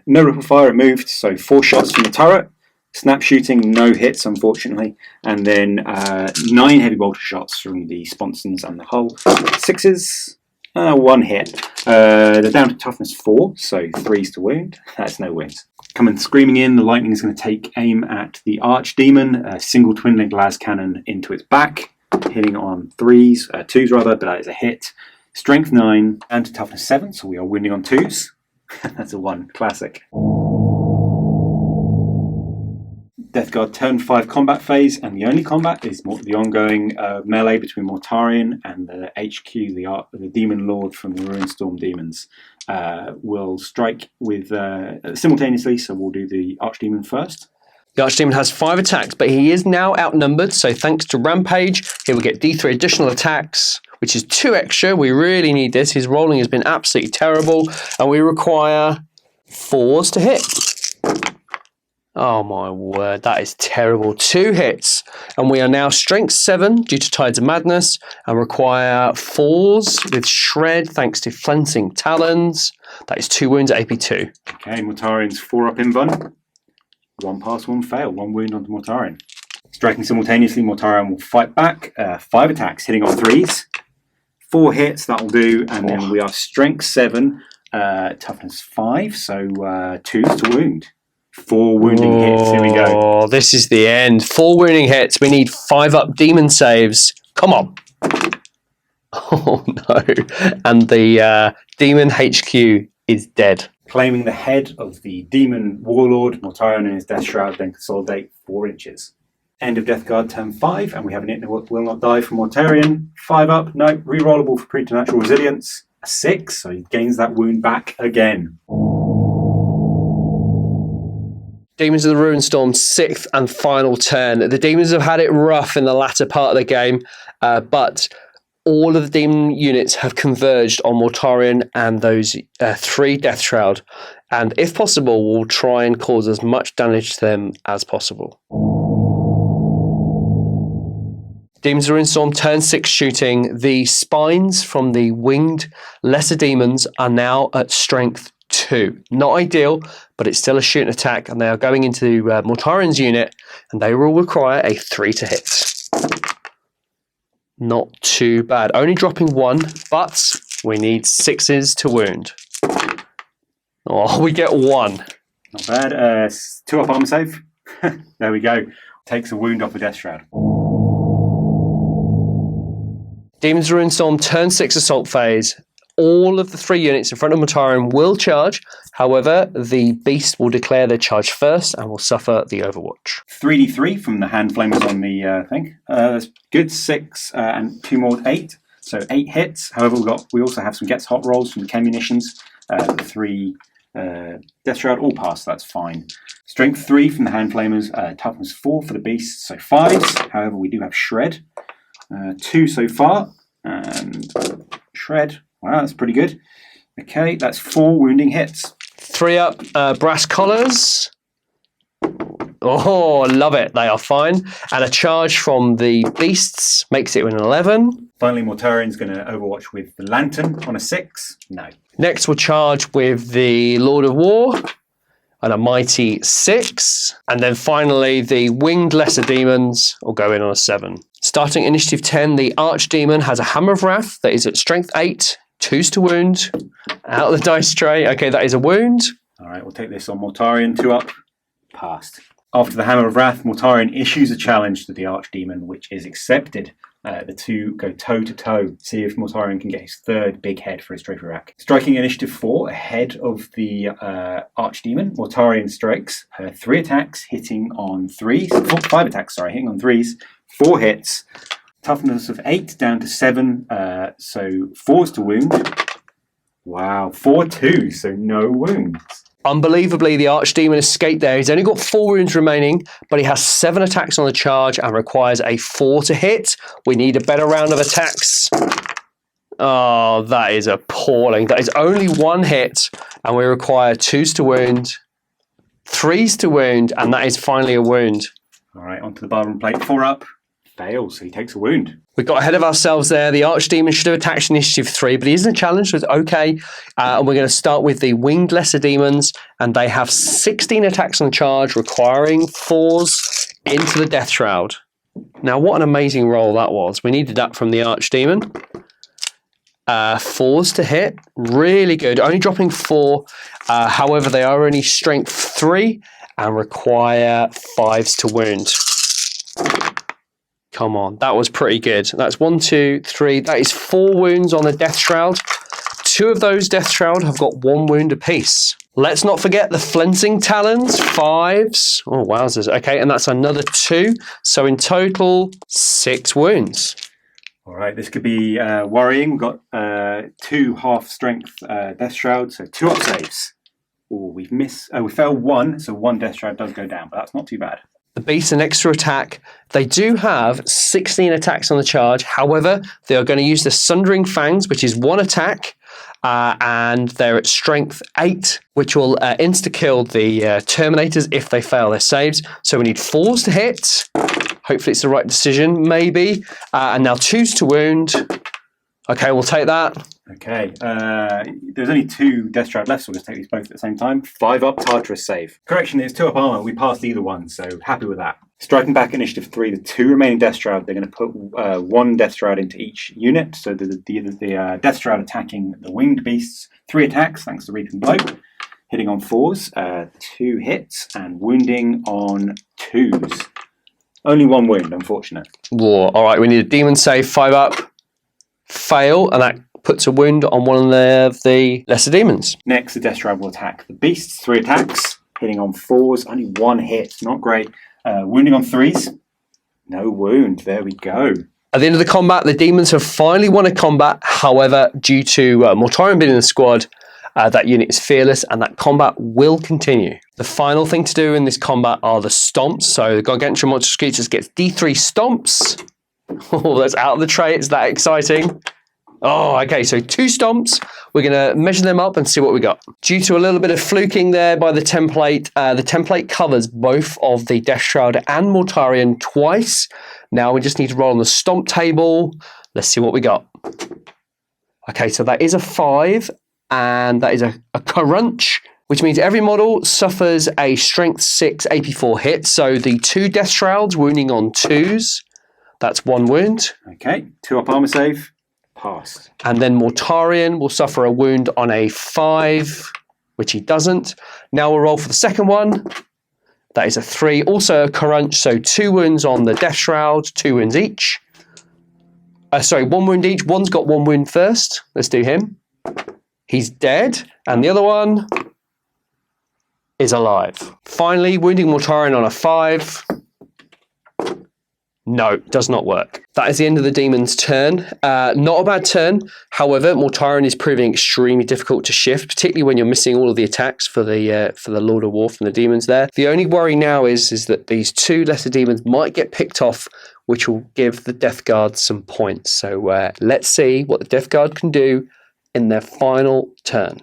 No ripple fire, it moved, so 4 shots from the turret. Snap shooting, no hits, unfortunately. And then 9 heavy bolter shots from the sponsons and the hull. 6s, 1 hit. They're down to toughness 4, so 3s to wound. That's no wounds. Coming screaming in, the lightning is going to take aim at the Archdemon, a single twin-linked las cannon into its back, hitting on 2s rather, but that is a hit. Strength 9 and to toughness 7, so we are wounding on 2s. That's a 1, classic. Death Guard turn 5 combat phase, and the only combat is the ongoing melee between Mortarion and the HQ, the Demon Lord from the Ruinstorm Demons. Will strike with simultaneously, so we'll do the Archdemon first. The Archdemon has 5 attacks, but he is now outnumbered, so thanks to Rampage, he will get D3 additional attacks, which is 2 extra. We really need this. His rolling has been absolutely terrible, and we require 4s to hit. Oh my word, that is terrible. 2 hits, and we are now strength 7 due to Tides of Madness, and require 4s with Shred thanks to Flensing Talons. That is 2 wounds at AP2. Okay, Mortarion's 4 up invuln. 1 pass, 1 fail, 1 wound onto Mortarion. Striking simultaneously, Mortarion will fight back. 5 attacks, hitting on 3s. 4 hits, that'll do, and then we are strength 7, toughness 5, so 2s to wound. 4 wounding hits, here we go. Oh, this is the end. 4 wounding hits. We need 5 up demon saves. Come on. Oh no. And the demon HQ is dead. Claiming the head of the demon warlord, Mortarion and his Death Shroud then consolidate 4 inches. End of Death Guard turn 5, and we have an It Will Not Die from Mortarion. 5 up, no, rerollable for preternatural resilience. A 6, so he gains that wound back again. Demons of the Ruinstorm, 6th and final turn. The Demons have had it rough in the latter part of the game, but all of the Demon units have converged on Mortarion and those 3 Death Shroud. And if possible, we'll try and cause as much damage to them as possible. Demons of Ruinstorm, turn 6 shooting. The spines from the winged lesser demons are now at strength 2. Not ideal, but it's still a shooting attack, and they are going into Mortarion's unit, and they will require a 3 to hit. Not too bad. Only dropping 1, but we need 6s to wound. Oh, we get 1. Not bad. 2 up armor save. There we go. Takes a wound off a Death Shroud. Demons of Ruinstorm, turn 6 assault phase. All of the 3 units in front of Mortarion will charge. However, the beast will declare their charge first and will suffer the overwatch. 3d3 from the hand flamers on the thing. That's good. 6 and 2 more, 8. So 8 hits. However, we also have some gets hot rolls from the chem munitions. 3 Death Shroud all pass. That's fine. Strength 3 from the hand flamers. Toughness 4 for the beasts. So 5s. However, we do have shred. 2 so far. And shred. Wow, that's pretty good. Okay, that's 4 wounding hits. 3 up, brass collars. Oh, love it. They are fine. And a charge from the beasts makes it an 11. Finally, Mortarion's going to overwatch with the lantern on a 6. No. Next, we'll charge with the Lord of War and a mighty 6. And then finally, the winged lesser demons will go in on a 7. Starting initiative 10, the Archdemon has a Hammer of Wrath that is at strength 8. 2s to wound. Out of the dice tray. Okay, that is a wound. All right, we'll take this on Mortarion. 2 up. Passed. After the Hammer of Wrath, Mortarion issues a challenge to the Archdemon, which is accepted. The 2 go toe-to-toe. See if Mortarion can get his 3rd big head for his trophy rack. Striking initiative 4, ahead of the Archdemon, Mortarion strikes 3 attacks, hitting on 3s. 5 attacks, sorry, hitting on 3s. 4 hits. Toughness of 8 down to 7, so 4s to wound. Wow, 4 2s, so no wounds. Unbelievably, the Archdemon escaped there. He's only got 4 wounds remaining, but he has 7 attacks on the charge and requires a 4 to hit. We need a better round of attacks. Oh, that is appalling. That is only 1 hit, and we require 2s to wound, 3s to wound, and that is finally a wound. All right, onto the barbarian plate. 4 up. Fails, so he takes a wound. We got ahead of ourselves there. The Archdemon should have attacked initiative 3, but he isn't challenged, so it's okay. And we're going to start with the winged lesser demons, and they have 16 attacks on charge, requiring 4s into the Death Shroud. Now, what an amazing roll that was. We needed that from the Archdemon. 4s to hit, really good. Only dropping 4. However, they are only strength 3 and require 5s to wound. Come on, that was pretty good. That's 1, 2, 3. That is 4 wounds on the Death Shroud. 2 of those Death Shroud have got 1 wound apiece. Let's not forget the Flensing Talons, 5s. Oh, wowzers. Okay, and that's another 2. So in total, 6 wounds. All right, this could be worrying. We've got 2 half-strength Death Shrouds, so 2 up saves. Oh, we failed 1, so 1 Death Shroud does go down, but that's not too bad. The beast an extra attack. They do have 16 attacks on the charge. However, they are going to use the Sundering Fangs, which is 1 attack, and they're at strength 8, which will insta-kill the Terminators if they fail their saves. So we need 4s to hit. Hopefully it's the right decision, maybe. And now 2s to wound. Okay, we'll take that. Okay, there's only 2 Death Shroud left, so we'll just take these both at the same time. 5 up, Tartarus save. Correction, it's 2 up armor. We passed either one, so happy with that. Striking back initiative 3, the 2 remaining Death Shroud, they're going to put 1 Death Shroud into each unit. So the Death Shroud attacking the winged beasts. 3 attacks, thanks to Reaping Blow. Hitting on 4s, 2 hits, and wounding on 2s. Only 1 wound, unfortunate. Whoa, all right, we need a demon save, 5 up. Fail, and that puts a wound on one of the lesser demons. Next, the Death Shroud will attack the beasts. 3 attacks, hitting on 4s, only 1 hit, not great. Wounding on 3s, no wound. There we go. At the end of the combat, the demons have finally won a combat. However, due to Mortarion being in the squad, That unit is fearless, and that combat will continue. The final thing to do in this combat are the stomps. So the Gargantuan Monstrous Creatures gets D3 stomps. Oh, that's out of the tray. It's that exciting. Oh, okay, so 2 stomps. We're going to measure them up and see what we got. Due to a little bit of fluking there by the template covers both of the Death Shroud and Mortarion twice. Now we just need to roll on the stomp table. Let's see what we got. Okay, so that is a 5, and that is a crunch, which means every model suffers a Strength 6 AP4 hit. So the 2 Death Shrouds wounding on 2s. That's 1 wound. Okay, 2 up armor save. Passed. And then Mortarion will suffer a wound on a 5, which he doesn't. Now we'll roll for the second one. That is a 3, also a crunch, so 2 wounds on the Death Shroud, 2 wounds each. 1 wound each. One's got 1 wound first. Let's do him. He's dead, and the other one is alive. Finally, wounding Mortarion on a 5. No, does not work. That is the end of the Demon's turn. Not a bad turn. However, Mortarion is proving extremely difficult to shift, particularly when you're missing all of the attacks for the Lord of War from the Demons there. The only worry now is that these 2 lesser Demons might get picked off, which will give the Death Guard some points. So let's see what the Death Guard can do in their final turn.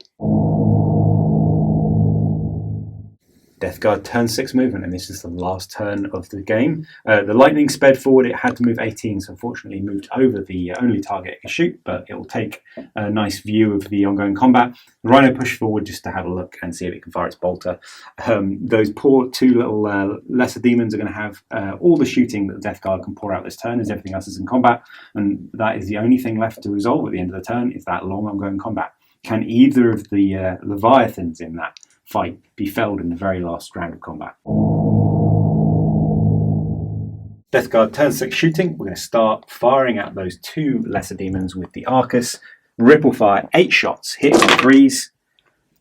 Death Guard turn 6 movement, and this is the last turn of the game. The lightning sped forward. It had to move 18, so unfortunately moved over the only target it can shoot, but it will take a nice view of the ongoing combat. The Rhino pushed forward just to have a look and see if it can fire its bolter. Those poor 2 little lesser demons are going to have all the shooting that the Death Guard can pour out this turn, as everything else is in combat, and that is the only thing left to resolve at the end of the turn, is that long ongoing combat. Can either of the Leviathans in that fight be felled in the very last round of combat? Death Guard turn 6 shooting. We're going to start firing at those 2 lesser demons with the Arcus. Ripple fire 8 shots, hit on 3s.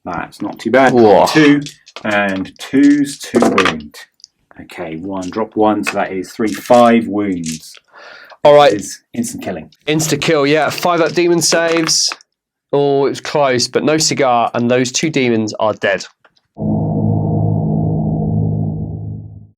That's not too bad. Whoa. 2 and 2s to wound. Okay, 1, drop 1, so that is 3, 5 wounds. All right. Is instant killing. Insta kill, yeah. 5 up Demon saves. Oh, it was close, but no cigar, and those 2 demons are dead.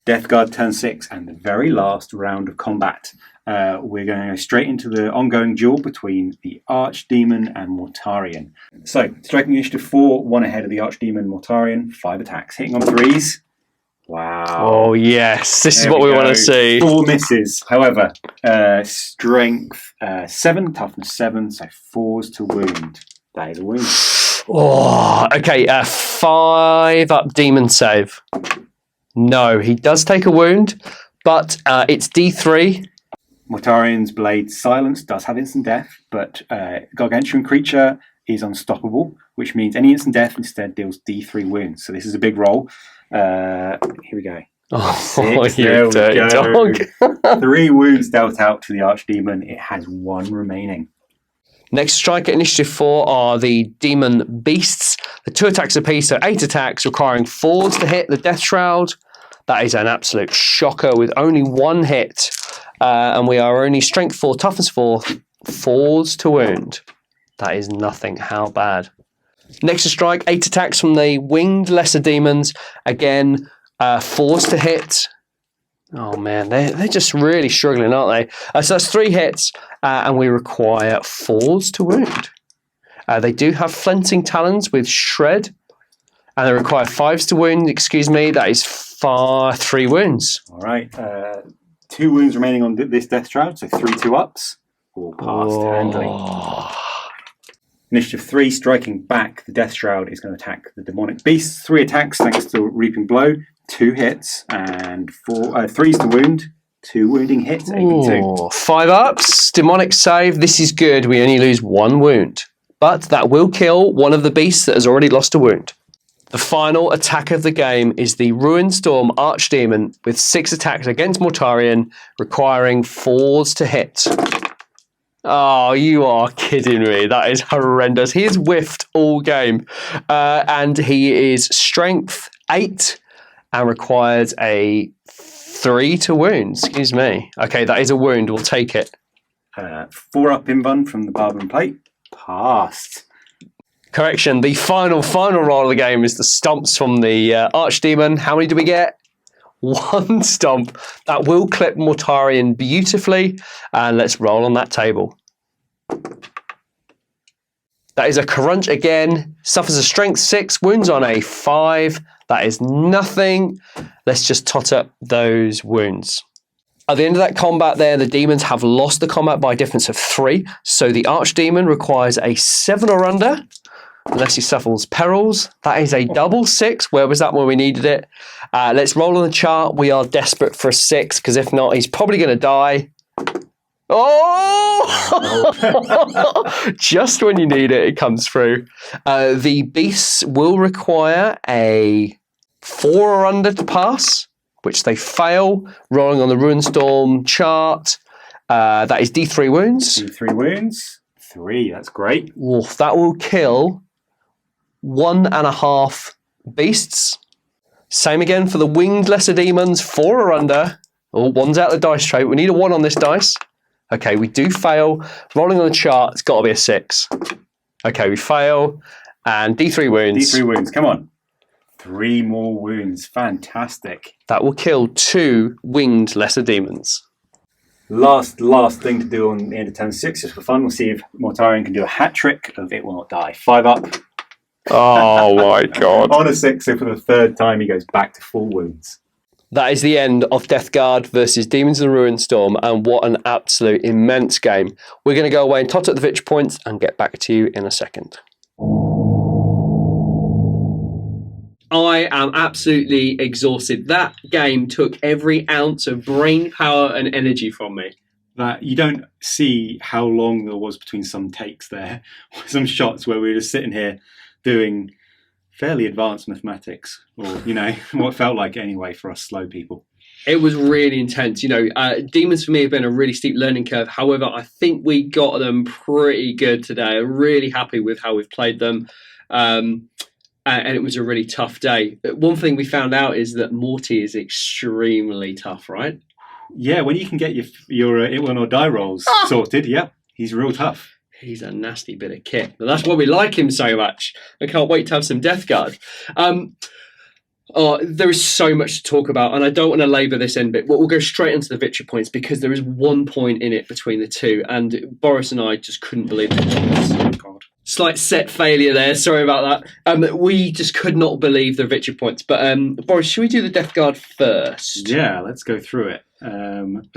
Death Guard turn 6 and the very last round of combat. We're going to go straight into the ongoing duel between the Archdemon and Mortarion. So, striking initiative 4, 1 ahead of the Archdemon Mortarion, 5 attacks, hitting on 3s. Wow. Oh, yes. This There is what we go. want to see. 4 misses. However, strength 7, toughness 7, so 4s to wound. That is a wound. Oh, okay. 5 up Demon save. No, he does take a wound, but it's D3. Mortarion's Blade Silence does have instant death, but Gargantuan Creature is unstoppable, which means any instant death instead deals D3 wounds. So this is a big roll. Here we go. Oh, 6, you there we dirty go. dog. 3 wounds dealt out to the Archdemon. It has 1 remaining. Next strike at initiative 4 are the Demon Beasts. The 2 attacks apiece, so 8 attacks, requiring 4s to hit the Death Shroud. That is an absolute shocker with only 1 hit. And we are only strength 4, toughness 4, 4s to wound. That is nothing. How bad? Next to strike, 8 attacks from the Winged Lesser Demons. Again, 4s to hit. Oh man, they're just really struggling, aren't they? So that's 3 hits, and we require 4s to wound. They do have Flensing Talons with Shred, and they require 5s to wound. Excuse me, that is 3 wounds. All right. 2 wounds remaining on this Death Shroud, so 3 2-ups. All passed handily. Initiative 3, striking back, the Death Shroud is going to attack the Demonic Beasts. 3 attacks thanks to Reaping Blow, 2 hits, and 3s to wound, 2 wounding hits, AP2. 5 ups, Demonic save. This is good. We only lose 1 wound, but that will kill one of the beasts that has already lost a wound. The final attack of the game is the Ruinstorm Archdemon with 6 attacks against Mortarion, requiring 4s to hit. Oh, you are kidding me. That is horrendous. He has whiffed all game. And he is strength 8 and requires a 3 to wound. Excuse me. Okay, that is a wound. We'll take it. 4 up Invuln from the Barbon Plate. Passed. Correction, the final roll of the game is the stomps from the Archdemon. How many do we get? 1 stomp. That will clip Mortarion beautifully. And let's roll on that table. That is a crunch again. Suffers a strength 6, wounds on a 5. That is nothing. Let's just tot up those wounds. At the end of that combat there, the demons have lost the combat by a difference of 3. So the Archdemon requires a 7 or under, unless he suffers perils. That is a double 6. Where was that when we needed it? Let's roll on the chart. We are desperate for a 6, because if not, he's probably going to die. Oh! Just when you need it, it comes through. The beasts will require a 4 or under to pass, which they fail. Rolling on the Ruinstorm chart. That is D3 wounds. D3 wounds. 3, that's great. Oof, that will kill 1.5 beasts. Same again for the winged lesser demons. 4 or under. Oh, 1's out of the dice tray. We need a 1 on this dice. Okay, we do fail. Rolling on the chart, it's got to be a 6. Okay, we fail. And D3 wounds. D3 wounds, come on. 3 more wounds, fantastic. That will kill 2 winged lesser demons. Last thing to do on the end of turn 6, just for fun. We'll see if Mortarion can do a hat trick of It Will Not Die. 5 up. Oh my god. On a 6, so for the 3rd time he goes back to full wounds. That is the end of Death Guard versus Demons of the Ruinstorm, and what an absolute immense game. We're going to go away and tot up the victory points and get back to you in a second. I am absolutely exhausted. That game took every ounce of brain power and energy from me. That you don't see how long there was between some takes there, some shots where we were just sitting here doing fairly advanced mathematics, or what felt like anyway for us slow people. It was really intense. Demons for me have been a really steep learning curve. However, I think we got them pretty good today. I'm really happy with how we've played them. And it was a really tough day. One thing we found out is that Morty is extremely tough, right? Yeah, when you can get your It Will Not Die rolls sorted, yeah, he's real tough. He's a nasty bit of kit. But that's why we like him so much. I can't wait to have some Death Guard. There is so much to talk about, and I don't want to labour this end bit, but we'll go straight into the victory points because there is 1 point in it between the two, and Boris and I just couldn't believe it. Oh, God. Slight set failure there. Sorry about that. We just could not believe the victory points. But Boris, should we do the Death Guard first? Yeah, let's go through it.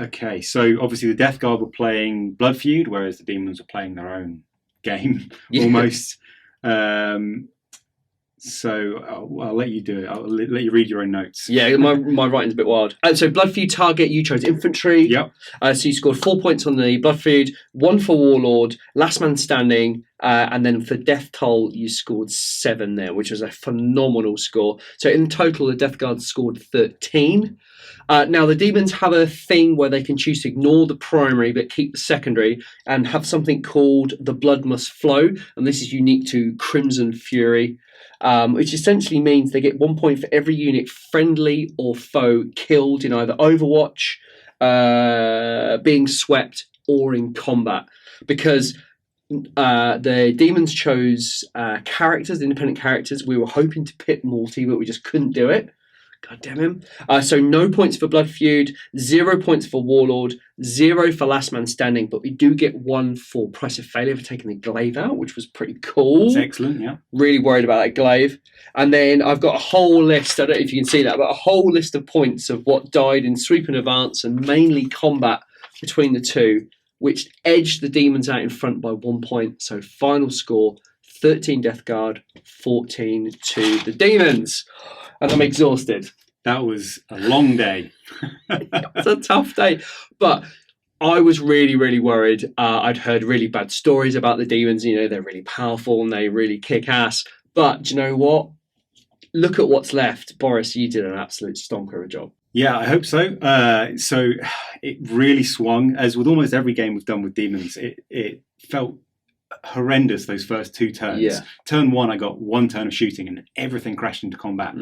Okay, so obviously the Death Guard were playing Blood Feud, whereas the Demons were playing their own game, almost. So I'll let you do it. I'll let you read your own notes. Yeah, my writing's a bit wild. So Blood Feud target, you chose infantry. Yep. So you scored 4 points on the Blood Feud, 1 for Warlord, Last Man Standing, and then for Death Toll you scored 7 there, which was a phenomenal score. So in total the Death Guard scored 13. Now the Demons have a thing where they can choose to ignore the primary but keep the secondary and have something called the Blood Must Flow, and this is unique to Crimson Fury. Which essentially means they get 1 point for every unit, friendly or foe, killed in either Overwatch, being swept, or in combat. Because the Demons chose independent characters. We were hoping to pit Morty, but we just couldn't do it. God damn him. So no points for Blood Feud, 0 points for Warlord, 0 for Last Man Standing, but we do get 1 for Price of Failure for taking the glaive out, which was pretty cool. That's excellent, yeah. Really worried about that glaive. And then I've got a whole list, I don't know if you can see that, but a whole list of points of what died in Sweep and Advance and mainly combat between the two, which edged the Demons out in front by 1 point. So final score, 13 Death Guard, 14 to the Demons. And I'm exhausted. That was a long day. It's a tough day. But I was really, really worried. I'd heard really bad stories about the Demons. They're really powerful and they really kick ass. But do you know what? Look at what's left. Boris, you did an absolute stonker of a job. Yeah, I hope so. So it really swung. As with almost every game we've done with Demons, it felt horrendous those first 2 turns. Yeah. Turn 1, I got 1 turn of shooting and everything crashed into combat.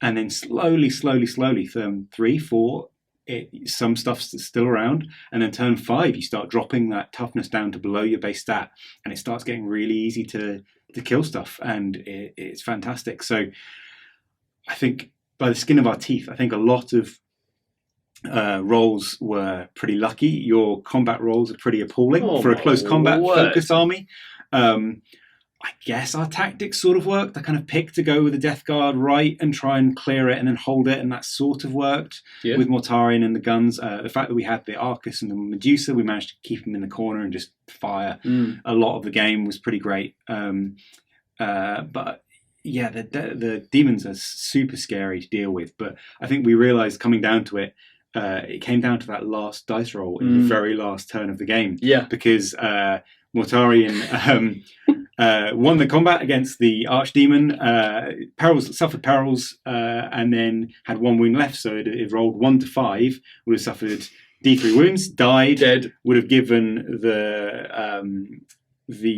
And then slowly, turn 3, 4, some stuff's still around, and then turn 5 you start dropping that toughness down to below your base stat, and it starts getting really easy to kill stuff, and it's fantastic. So I think by the skin of our teeth, I think a lot of rolls were pretty lucky. Your combat rolls are pretty appalling for a close combat focused army. I guess our tactics sort of worked. I kind of picked to go with the Death Guard right and try and clear it and then hold it, and that sort of worked with Mortarion and the guns. The fact that we had the Arcus and the Medusa, we managed to keep them in the corner and just fire. A lot of the game was pretty great. But yeah, the demons are super scary to deal with. But I think we realised coming down to it, it came down to that last dice roll in the very last turn of the game. Yeah. Because Mortarion won the combat against the Archdemon, suffered perils, and then had 1 wound left. So it rolled 1 to 5, would have suffered D3 wounds, died, dead. Would have given the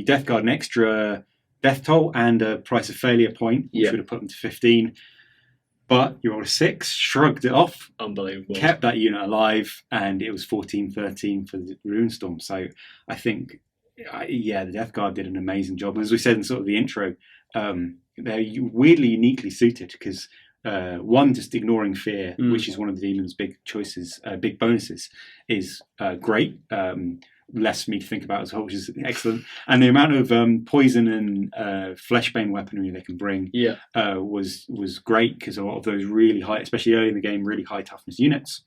Death Guard an extra death toll and a price of failure point, which would have put them to 15. But you rolled a 6, shrugged it off, unbelievable, kept that unit alive, and it was 14-13 for the Ruinstorm. So I think, the Death Guard did an amazing job. As we said in sort of the intro, they're weirdly uniquely suited because one, just ignoring fear, which is one of the demon's big choices, big bonuses, is great. Less for me to think about as well, which is excellent. And the amount of poison and fleshbane weaponry they can bring was great, because a lot of those really high, especially early in the game, really high toughness units,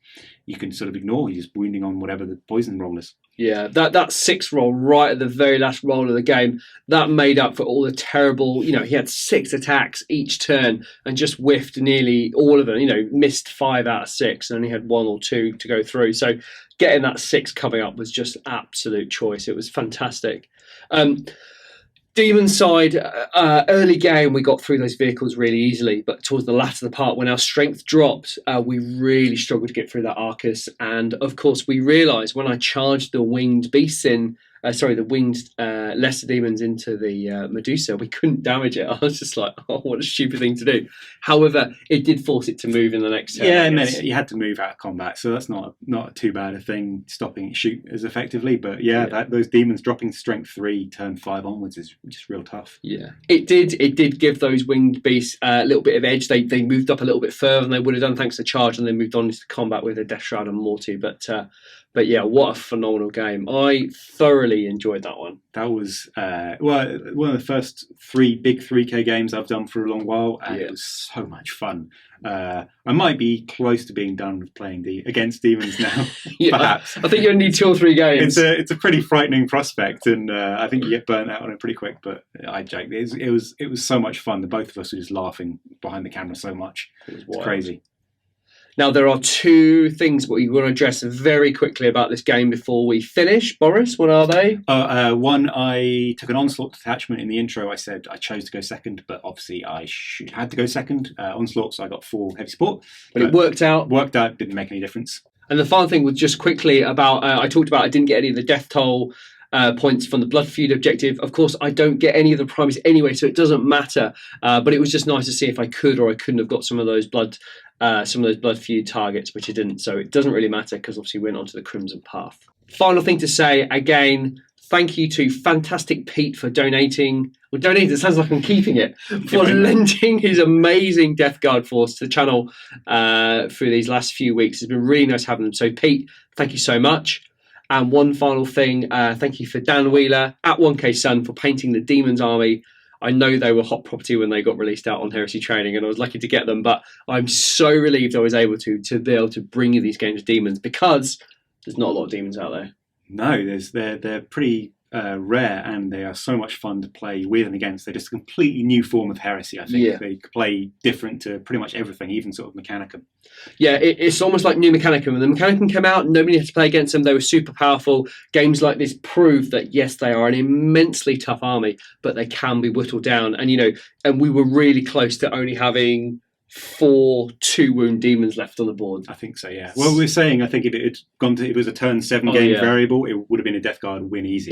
you can sort of ignore. You're just wounding on whatever the poison roll is. Yeah, that 6 roll right at the very last roll of the game, that made up for all the terrible, he had 6 attacks each turn and just whiffed nearly all of them, missed 5 out of 6 and only had 1 or 2 to go through. So getting that 6 coming up was just absolute choice. It was fantastic. Demon side, early game, we got through those vehicles really easily, but towards the latter of the part, when our strength dropped, we really struggled to get through that Arcus. And of course, we realised when I charged the winged beasts in, the winged lesser demons into the Medusa, we couldn't damage it. I was just like, oh, what a stupid thing to do. However, it did force it to move in the next turn. Yeah, and then you had to move out of combat, so that's not too bad a thing, stopping it shoot as effectively. But those demons dropping strength 3 turn 5 onwards is just real tough. Yeah, it did give those winged beasts a little bit of edge. They moved up a little bit further than they would have done thanks to charge, and then moved on into combat with a Death Shroud and Morty. But yeah, what a phenomenal game. I thoroughly enjoyed that one. That was one of the first 3 big 3K games I've done for a long while, and it was so much fun. I might be close to being done with playing against demons now, perhaps. I think you only need 2 or 3 games. It's a pretty frightening prospect, and I think you get burnt out on it pretty quick, but I joke. It was so much fun. The both of us were just laughing behind the camera so much. It's crazy. Now, there are 2 things we want to address very quickly about this game before we finish. Boris, what are they? One, I took an Onslaught detachment in the intro. I said I chose to go second, but obviously I had to go second. Onslaught, so I got 4 heavy support. But it worked out. Didn't make any difference. And the final thing was just quickly about, I talked about I didn't get any of the death toll points from the blood feud objective. Of course, I don't get any of the primaries anyway, so it doesn't matter. But it was just nice to see if I could or I couldn't have got some of those blood feud targets, which I didn't. So it doesn't really matter because obviously we went onto the Crimson Path. Final thing to say, again, thank you to Fantastic Pete for donating. Well, donating, it sounds like I'm keeping it. For lending his amazing Death Guard force to the channel through these last few weeks. It's been really nice having them. So Pete, thank you so much. And one final thing, thank you for Dan Wheeler at 1K Sun for painting the Demons army. I know they were hot property when they got released out on Heresy Training, and I was lucky to get them, but I'm so relieved I was able to be able to bring you these games of Demons, because there's not a lot of Demons out there. No, they're pretty rare, and they are so much fun to play with and against. They're just a completely new form of Heresy, I think. They play different to pretty much everything, even sort of Mechanicum. Yeah, it's almost like new Mechanicum. When the Mechanicum came out, nobody had to play against them. They were super powerful. Games like this prove that, yes, they are an immensely tough army, but they can be whittled down. And, and we were really close to only having 4 2-wound demons left on the board. I think so, yeah. Well, we're saying, I think if it was a turn 7 game variable, it would have been a Death Guard win easy.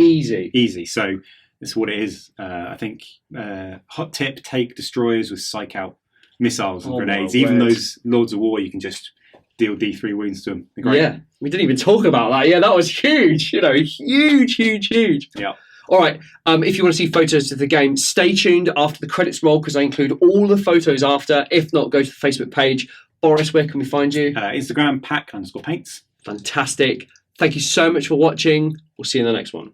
Easy. So it's what it is. I think hot tip, take destroyers with psych out missiles and grenades. Even those Lords of War, you can just deal D3 Ruinstorm. They're great. Yeah, we didn't even talk about that. Yeah, that was huge. Huge. Yeah. All right. If you want to see photos of the game, stay tuned after the credits roll because I include all the photos after. If not, go to the Facebook page. Boris, where can we find you? Instagram, pack_paints. Fantastic. Thank you so much for watching. We'll see you in the next one.